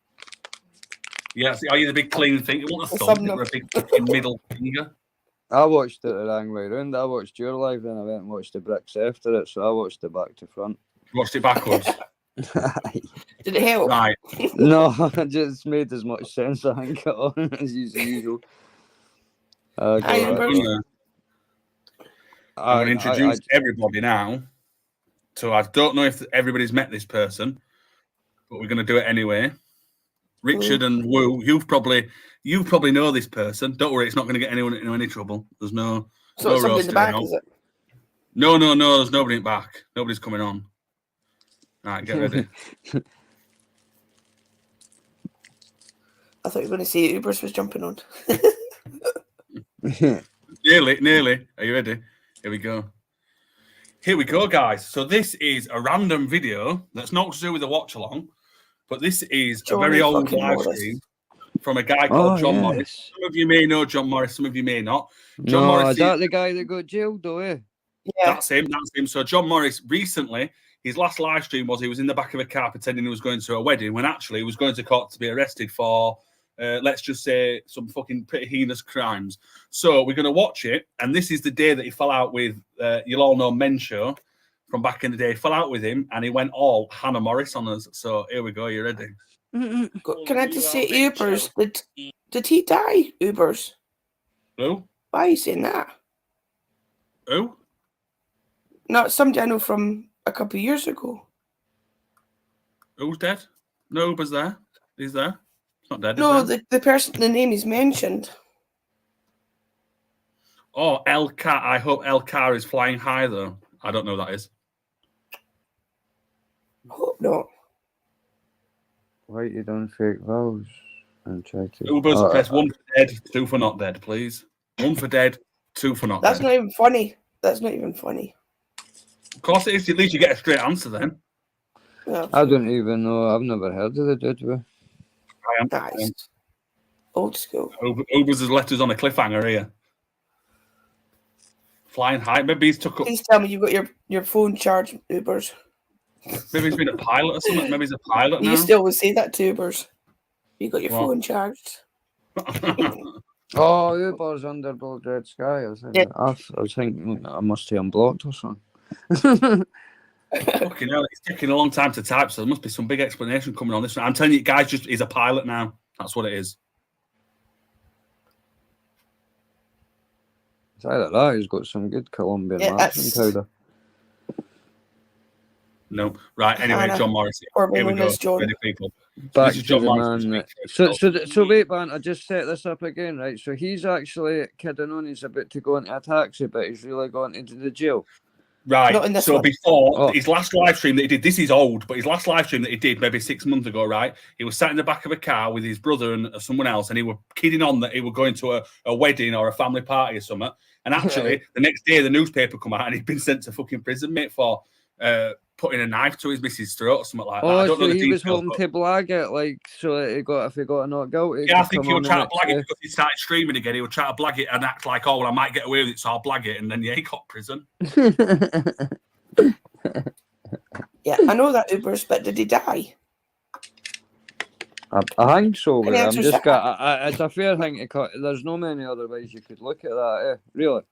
Yeah, are you the big clean thing? You want a thumb or a big fucking middle finger? I watched it the wrong way round. I watched your live, then I went and watched the bricks after it, so I watched it back to front. Watched it backwards. Did it help? Right. No, it just made as much sense, I think, as usual. I'm going to introduce everybody now. So I don't know if everybody's met this person, but we're going to do it anyway. Richard and Woo, you probably know this person. Don't worry, it's not going to get anyone into any trouble. There's no. So no it's somebody in the back, out. is it? No. There's nobody in the back. Nobody's coming on. All right, get ready. I thought you were going to say Ubers was jumping on. Nearly. Are you ready? Here we go. Here we go, guys. So this is a random video that's not to do with a watch along, but this is a very old live stream from a guy called John Morris. Some of you may know John Morris, some of you may not. John Morris is that the guy that got jailed though, eh? Yeah. That's him. So John Morris recently, his last live stream was he was in the back of a car pretending he was going to a wedding when actually he was going to court to be arrested for let's just say some fucking pretty heinous crimes. So we're going to watch it, and this is the day that he fell out with, you'll all know Men Show from back in the day. He fell out with him, and he went all Hannah Morris on us. So here we go. You ready? Can I just say Ubers? Did he die, Ubers? Who? Why are you saying that? Who? Not somebody I know from a couple of years ago. Who's dead? No, Uber's there. He's there. It's not dead. No, is there? the person, the name is mentioned. Oh, El Car. I hope El Car is flying high, though. I don't know who that is. Hope not. Write you down fake vows and try to. Uber's press 1 for dead, 2 for not dead, please. 1 for dead, 2 for not That's dead. not even funny. That's not even funny. Of course it is. At least you get a straight answer then. Yeah. I don't even know. I've never heard of the dude. I am. Nice. Old school. Uber's has left us on a cliffhanger here. Flying high. Maybe he's took up. Please tell me you got your phone charged, Ubers. Maybe he's been a pilot or something. Maybe he's a pilot You now. used to always say that to Ubers. You got your What? phone charged. Oh, Uber's under Blood Red Sky. I was thinking I must be unblocked or something. Fucking hell, it's taking a long time to type, so there must be some big explanation coming on this one. I'm telling you, guys, he's a pilot now. That's what it is. It's either that, he's got some good Colombian accent powder. No. Right, anyway, John Morris. Here we go. Ready, people. Back This is to John the Morris. man. So wait, man, I just set this up again, right? So he's actually kidding on, he's about to go into a taxi, but he's really going into the jail. Right. Not in this so one. before his last live stream that he did, this is old, but his last live stream that he did maybe 6 months ago, right? He was sat in the back of a car with his brother and someone else, and he were kidding on that he were going to a wedding or a family party or something. And actually, the next day, the newspaper come out and he'd been sent to fucking prison, mate, for putting a knife to his missus' throat or something like that. I Oh, don't know so the he was details, hoping but- to blag it, like, so that if he got knocked out, he Yeah, I could think come he on would the try to next blag it day. because he started streaming again. He would try to blag it and act like, oh, well, I might get away with it, so I'll blag it. And then, yeah, he got prison. Yeah, I know that Ubers, but did he die? I think so, Any but I'm answers just to that? got. It's a fair thing to cut. There's no many other ways you could look at that, really.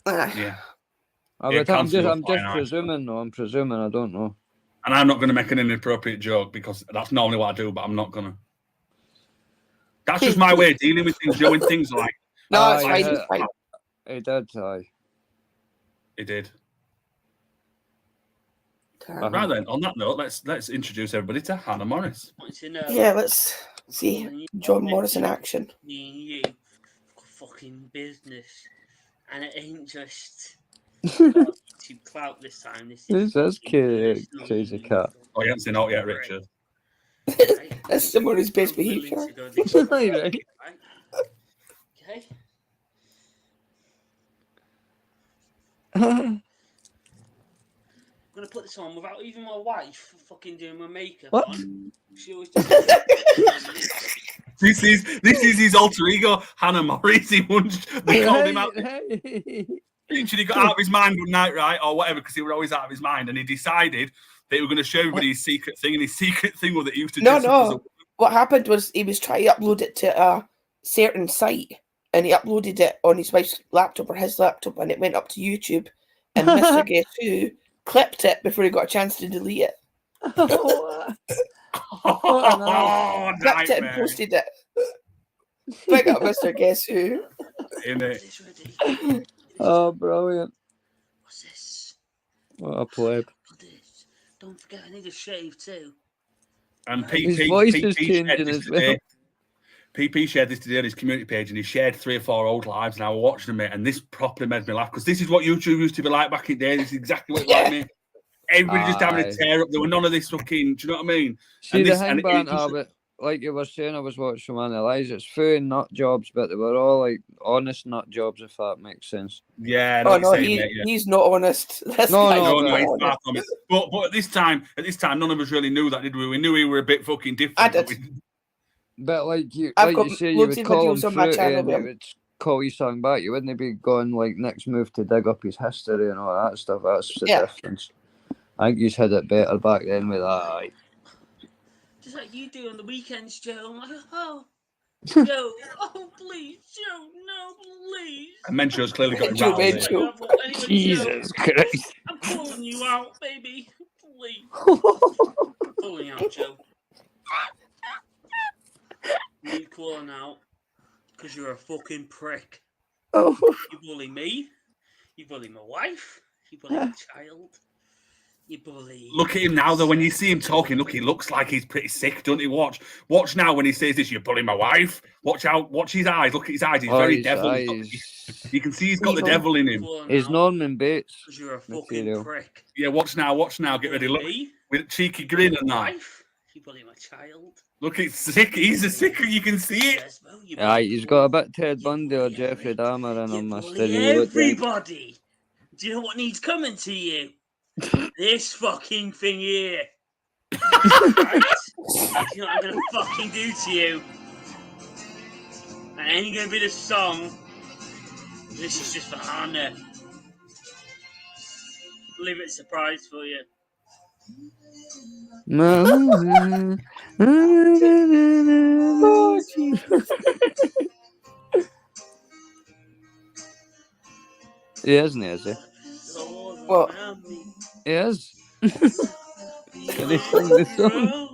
Yeah. I'm Yeah, just cancer was quite nice. presuming, though. I'm presuming. I don't know. And I'm not going to make an inappropriate joke because that's normally what I do, but I'm not going to. That's just my way of dealing with things, Joe, and things like. No, it's like- fine. It's fine. He did, aye. He did. Uh-huh. Right then, on that note, let's introduce everybody to Hannah Morris. Yeah, let's see John Morris in action. Me and you fucking business, and it ain't just to clout this time. This is Who's this crazy cat? Oh, you haven't seen out yet, Richard. That's somebody's best behaviour. Right. Okay. I'm gonna put this on without even my wife fucking doing my makeup What? on. She always does. This is his alter ego, Hannah Morris. They called him out. Literally got out of his mind one night, right, or whatever, because he was always out of his mind, and he decided that he was going to show everybody his secret thing, and his secret thing was that he used to dress up as a- What happened was he was trying to upload it to a certain site, and he uploaded it on his wife's laptop or his laptop, and it went up to YouTube. And Mr. Guess Who clipped it before he got a chance to delete it. Oh, Clipped it and posted it. Big up Mr. Guess Who. Innit? Oh, brilliant. What's this? What a pleb. Don't forget, I need a shave too. And His voice is PP changing shared this as well. today. PP shared this today on his community page, and he shared 3 or 4 old lives, and I was watching them, mate, and this properly made me laugh, because this is what YouTube used to be like back in the day. This is exactly what it was like, mate. Everybody just having a Aye. tear up. There were none of this fucking, do you know what I mean? See, And the this- thing and it about just- it, like you were saying, I was watching one of the lives, it's few nut jobs, but they were all like honest nut jobs, if that makes sense. Yeah, I know Oh what no, you're saying, mate, yeah. he's not honest. This No, guy's no, No, not he's honest. far from it. But at this time, none of us really knew that, did we? We knew he were a bit fucking different. I but did. But like you I've got say, you loads would of call him videos on my fruity channel and with you him. would call you something back. You wouldn't be going like next move to dig up his history and all that stuff. That's the Yeah. difference. I think you had it better back then with that. Aye. Just like you do on the weekends, Joe. I'm like, oh, Joe, oh please, Joe, no, please. And Mencho's clearly got Joe, rattled. Mencho. Anyway, Jesus Joe, Christ. I'm calling you out, baby. Please. I'm calling you out, Joe. You calling out because you're a fucking prick. Oh. You bully me. You bully my wife. You bully my child. You bully. Look at him now, though. When you see him talking, look, he looks like he's pretty sick, don't he? Watch now when he says this. You're bullying my wife. Watch out. Watch his eyes. Look at his eyes. He's Oh, very his devil. eyes. You can see he's got the devil in him. Is Norman Bates. Because you're a fucking material. prick. Yeah, watch now. Get ready. Look Me? with a cheeky grin and that. Wife. You bully my child. Look, it's sick. He's a sicker. You can see it. Yes, well, you Aye, he's got a bit Ted Bundy or Jeffrey Dahmer in him, Mister. bully You would think. everybody. Do you know what needs coming to you? This fucking thing here. Right? You know what I'm gonna fucking do to you? And it ain't gonna be the song. This is just for Hannah. Leave it a surprise for you. Oh, Jesus. He isn't he, is he? What? He is. Can he sing the song?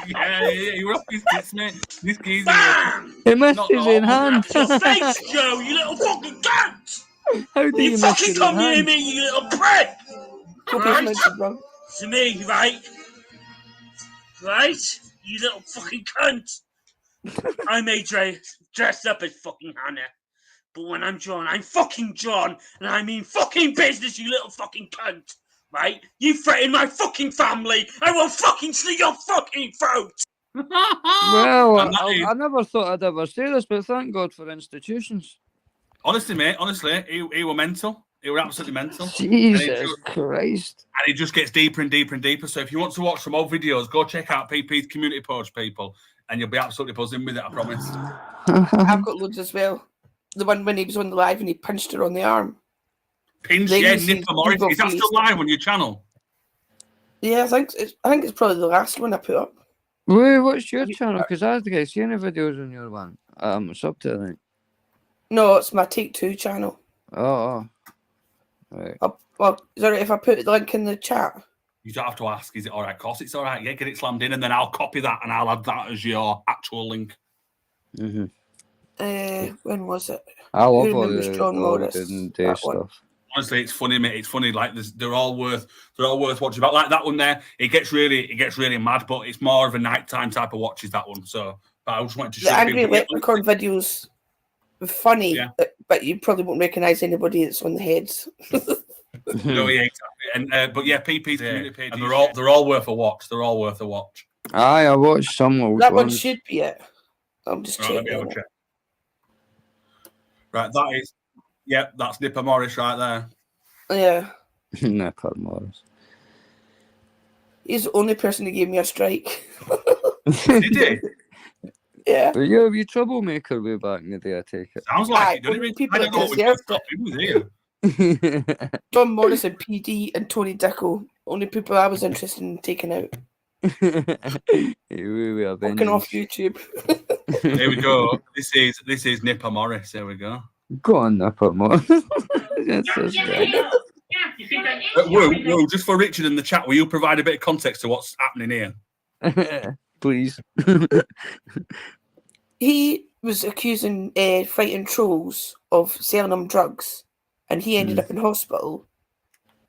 Yeah, he rocked his tits, mate. This geezer. Bam! He missed Not his in hand. Your face, Joe, you little fucking cunt! How do you miss fucking his come near hand? me, you little prick! Right? Wrong. To me, right? Right? You little fucking cunt! I may dress up as fucking Hannah. But when I'm John, I'm fucking John, and I mean fucking business, you little fucking cunt. Right? You threaten my fucking family, I will fucking slit your fucking throat. Well, And that is- I never thought I'd ever say this, but thank God for institutions. honestly, mate, he were mental. He were absolutely mental. Jesus Christ. And it just gets deeper and deeper and deeper. So if you want to watch some old videos, go check out PP's community post, people, and you'll be absolutely buzzing with it, I promise. I've got loads as well. The one when he was on the live and he punched her on the arm. Pinch, Then yeah, you see Nipper Morris. Google Is that Face. still live on your channel? Yeah, I think it's probably the last one I put up. Wait, what's your channel? Because I think I see any videos on your one. It's up to, I think. No, it's my Take Two channel. Oh. Right. Well, is it all right if I put the link in the chat? You don't have to ask, is it all right? Of course it's all right. Yeah, get it slammed in, and then I'll copy that and I'll add that as your actual link. Mm-hmm. When was it? I Who love all remembers the John Morris? olden day That one. stuff. Honestly, it's funny, mate. It's funny. Like they're all worth watching. About like that one there, it gets really mad, but it's more of a nighttime type of watch. Is that one? So, but I just wanted to The show Angry people. Leprechaun videos were funny, Yeah. but you probably won't recognise anybody that's on the heads. No, yeah, exactly. And but yeah, PP's community page, and they're all worth a watch. They're all worth a watch. Aye, I watched some old That one ones. should be it. I'm just Right, let me have checking. a check. Right, that is. Yep, that's Nipper Morris right there. Yeah, Nipper Morris. he's the only person who gave me a strike. Did he? Yeah. But you're a troublemaker way back in the day, I take it. Sounds like Aye, it, doesn't it? people I that don't know what we deserved got it. with here. John Morris and PD and Tony Dickel, only people I was interested in taking out. We are Fucking off YouTube. Here we go. This is Nipper Morris. There we go. Go on, Nipper Morris. That's so scary. Woo, just for Richard in the chat, will you provide a bit of context to what's happening here? Please. He was accusing fighting trolls of selling him drugs, and he ended up in hospital.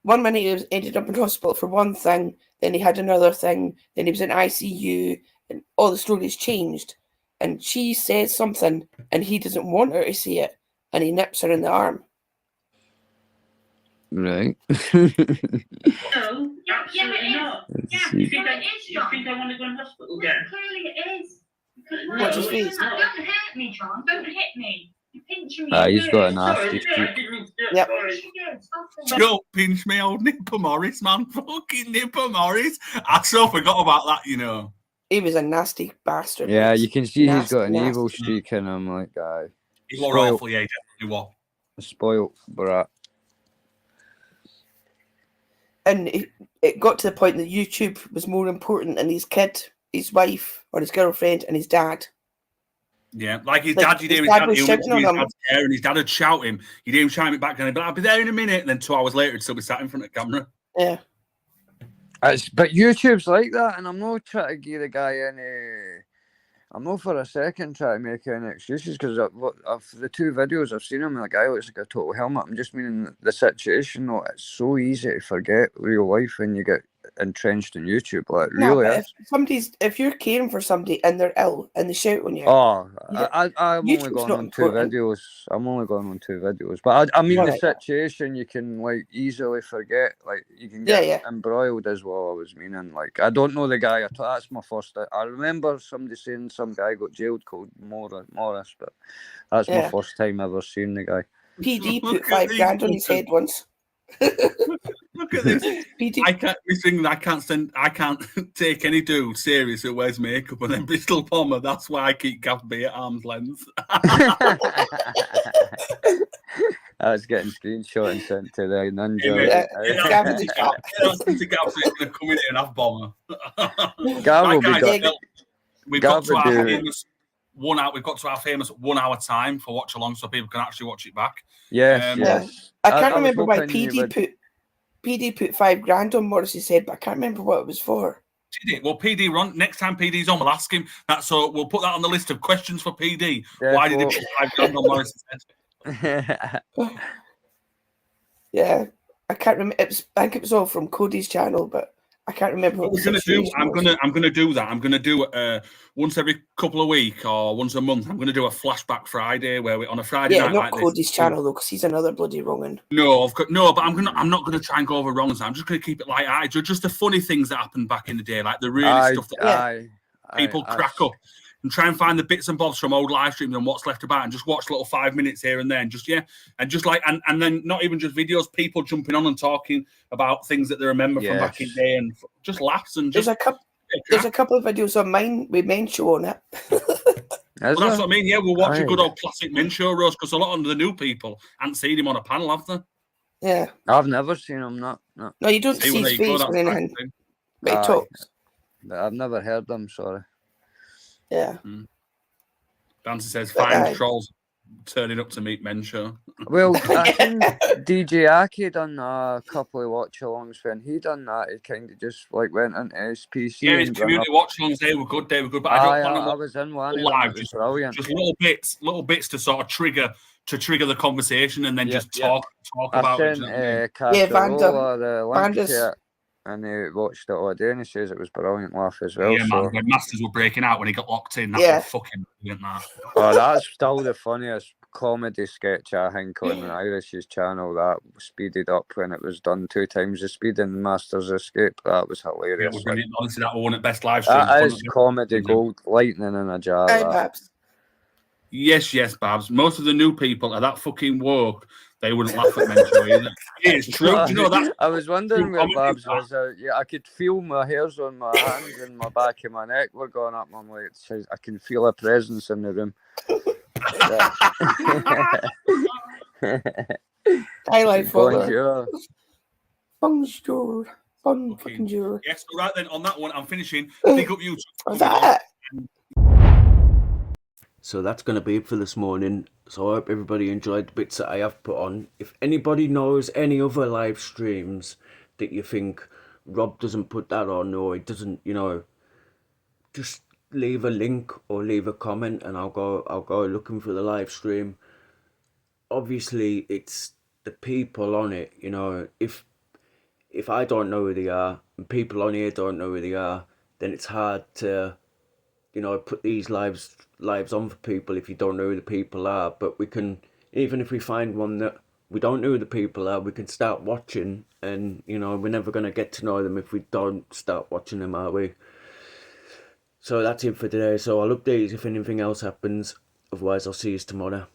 1 minute he ended up in hospital for one thing, then he had another thing, then he was in ICU, and all the stories changed. And she says something, and he doesn't want her to see it, and he nips her in the arm. Right. No, absolutely not. Yeah, you think it is, John? You think I want to go in hospital again? Clearly it is. What do you think? Don't hurt me, John. Don't hit me. You're pinching me. Ah, he's got a nasty streak. Yep. Don't pinch me, old Nipper Morris, man. Fucking Nipper Morris. I so forgot about that, you know. He was a nasty bastard. Yeah, you can see he's Nasty, got an nasty. evil streak in him, like, guy. He was awful, yeah, he definitely was. A spoilt brat. And it got to the point that YouTube was more important than his kid, his wife, or his girlfriend, and his dad. Yeah, like his Like, dad, his dad was shouting on him. and his dad would shout him. He'd hear him shouting it back, and he'd be like, I'll be there in a minute. And then 2 hours later, he'd still be sat in front of the camera. Yeah. But YouTube's like that, and I'm not trying to give the guy any. I'm not for a second trying to make any excuses, because of the 2 videos I've seen him, the guy looks like a total helmet. I'm just meaning the situation, though. It's so easy to forget real life when you get entrenched in YouTube. Like, No, really. but if you're caring for somebody and they're ill and they shout on you. Oh, you I've only YouTube's gone not on 2 important. videos. I'm only going on 2 videos. But I mean, the Right. situation you can, like, easily forget. Like, you can get embroiled as well, I was meaning. Like, I don't know the guy at all. That's my first. I remember somebody saying some guy got jailed called Morris, but that's my Yeah. first time ever seeing the guy. PD put 5 grand on his head once. Look at this. I can't take any dude serious who wears makeup and then Bristol Bomber. That's why I keep Gav B at arm's length. I was getting screenshot and sent to the ninja. Gav to Gav so he's going to come in here and have Bomber. Gav will Like, be guys, we've got to our famous 1 hour. We've got to our famous 1 hour time for watch along, so people can actually watch it back. Yes, yes. I can't was remember why hoping you would- PD put 5 grand on Morris's head, but I can't remember what it was for. Did it? Well, PD run next time PD's on, we'll ask him. That's so we'll put that on the list of questions for PD. Why did he put 5 grand on Morris's head? Yeah, I can't remember. I think it was all from Cody's channel, but I can't remember what What the we're gonna do? situation I'm was. gonna do that. I'm gonna do once every couple of weeks or once a month. I'm gonna do a flashback Friday where we on a Friday Yeah, night not like this. Cody's channel though, because he's another bloody wrong'un. No, but I'm not gonna try and go over wrongs. I'm just gonna keep it light. Just the funny things that happened back in the day, like the really stuff that people crack up, and try and find the bits and bobs from old live streams and what's left about, and just watch little 5 minutes here and there, and and then not even just videos, people jumping on and talking about things that they remember from back in the day, and just laughs and just. There's a couple of videos on mine with Men Show on it. Well, that's what I mean. Yeah, we'll watch a good old classic Men Show roast because a lot of the new people hadn't seen him on a panel, have they? Yeah. I've never seen him. No. No, you don't see his face or anything. But he talks. But I've never heard them. Sorry. Yeah. Dancy says, "Find trolls turning up to meet Men Show." Well, I think DJ Aki done a couple of watch-alongs when he done that. He kind of just like went into his PC. Yeah, his and community watch-alongs, they were good. But I don't I was in one of them. live. It was brilliant. Just little bits to sort of trigger the conversation, and then just talk I about it. sent Vanda. the link to it, and he watched it all day, and he says it was brilliant laugh as well. Yeah, so. man, when Masters were breaking out when he got locked in, that was fucking brilliant. That. Oh, that's still the funniest comedy sketch, I think, on Irish's channel. That speeded up when it was done 2 times the speed in Masters Escape. That was hilarious. Yeah, brilliant. Honestly, that was one of the best live streams. That is comedy gold, lightning in a jar. Yes, Babs. Most of the new people are that fucking woke. They wouldn't laugh at Men Show either. It is true. Do you know that? I was wondering where Babs was. Yeah, I could feel my hairs on my hands and my back of my neck were going up. I'm like, I can feel a presence in the room. Highlight for Bonjour. Bonjour. Bonjour. Yes, all right then. On that one, I'm finishing. Big up YouTube. So that's going to be it for this morning. So I hope everybody enjoyed the bits that I have put on. If anybody knows any other live streams that you think Rob doesn't put that on, or it doesn't, just leave a link or leave a comment, and I'll go looking for the live stream. Obviously, it's the people on it. If I don't know who they are and people on here don't know who they are, then it's hard to put these lives on for people if you don't know who the people are. But we can, even if we find one that we don't know who the people are, we can start watching, and we're never going to get to know them if we don't start watching them, are we? So that's it for today. So I'll update you if anything else happens. Otherwise, I'll see you tomorrow.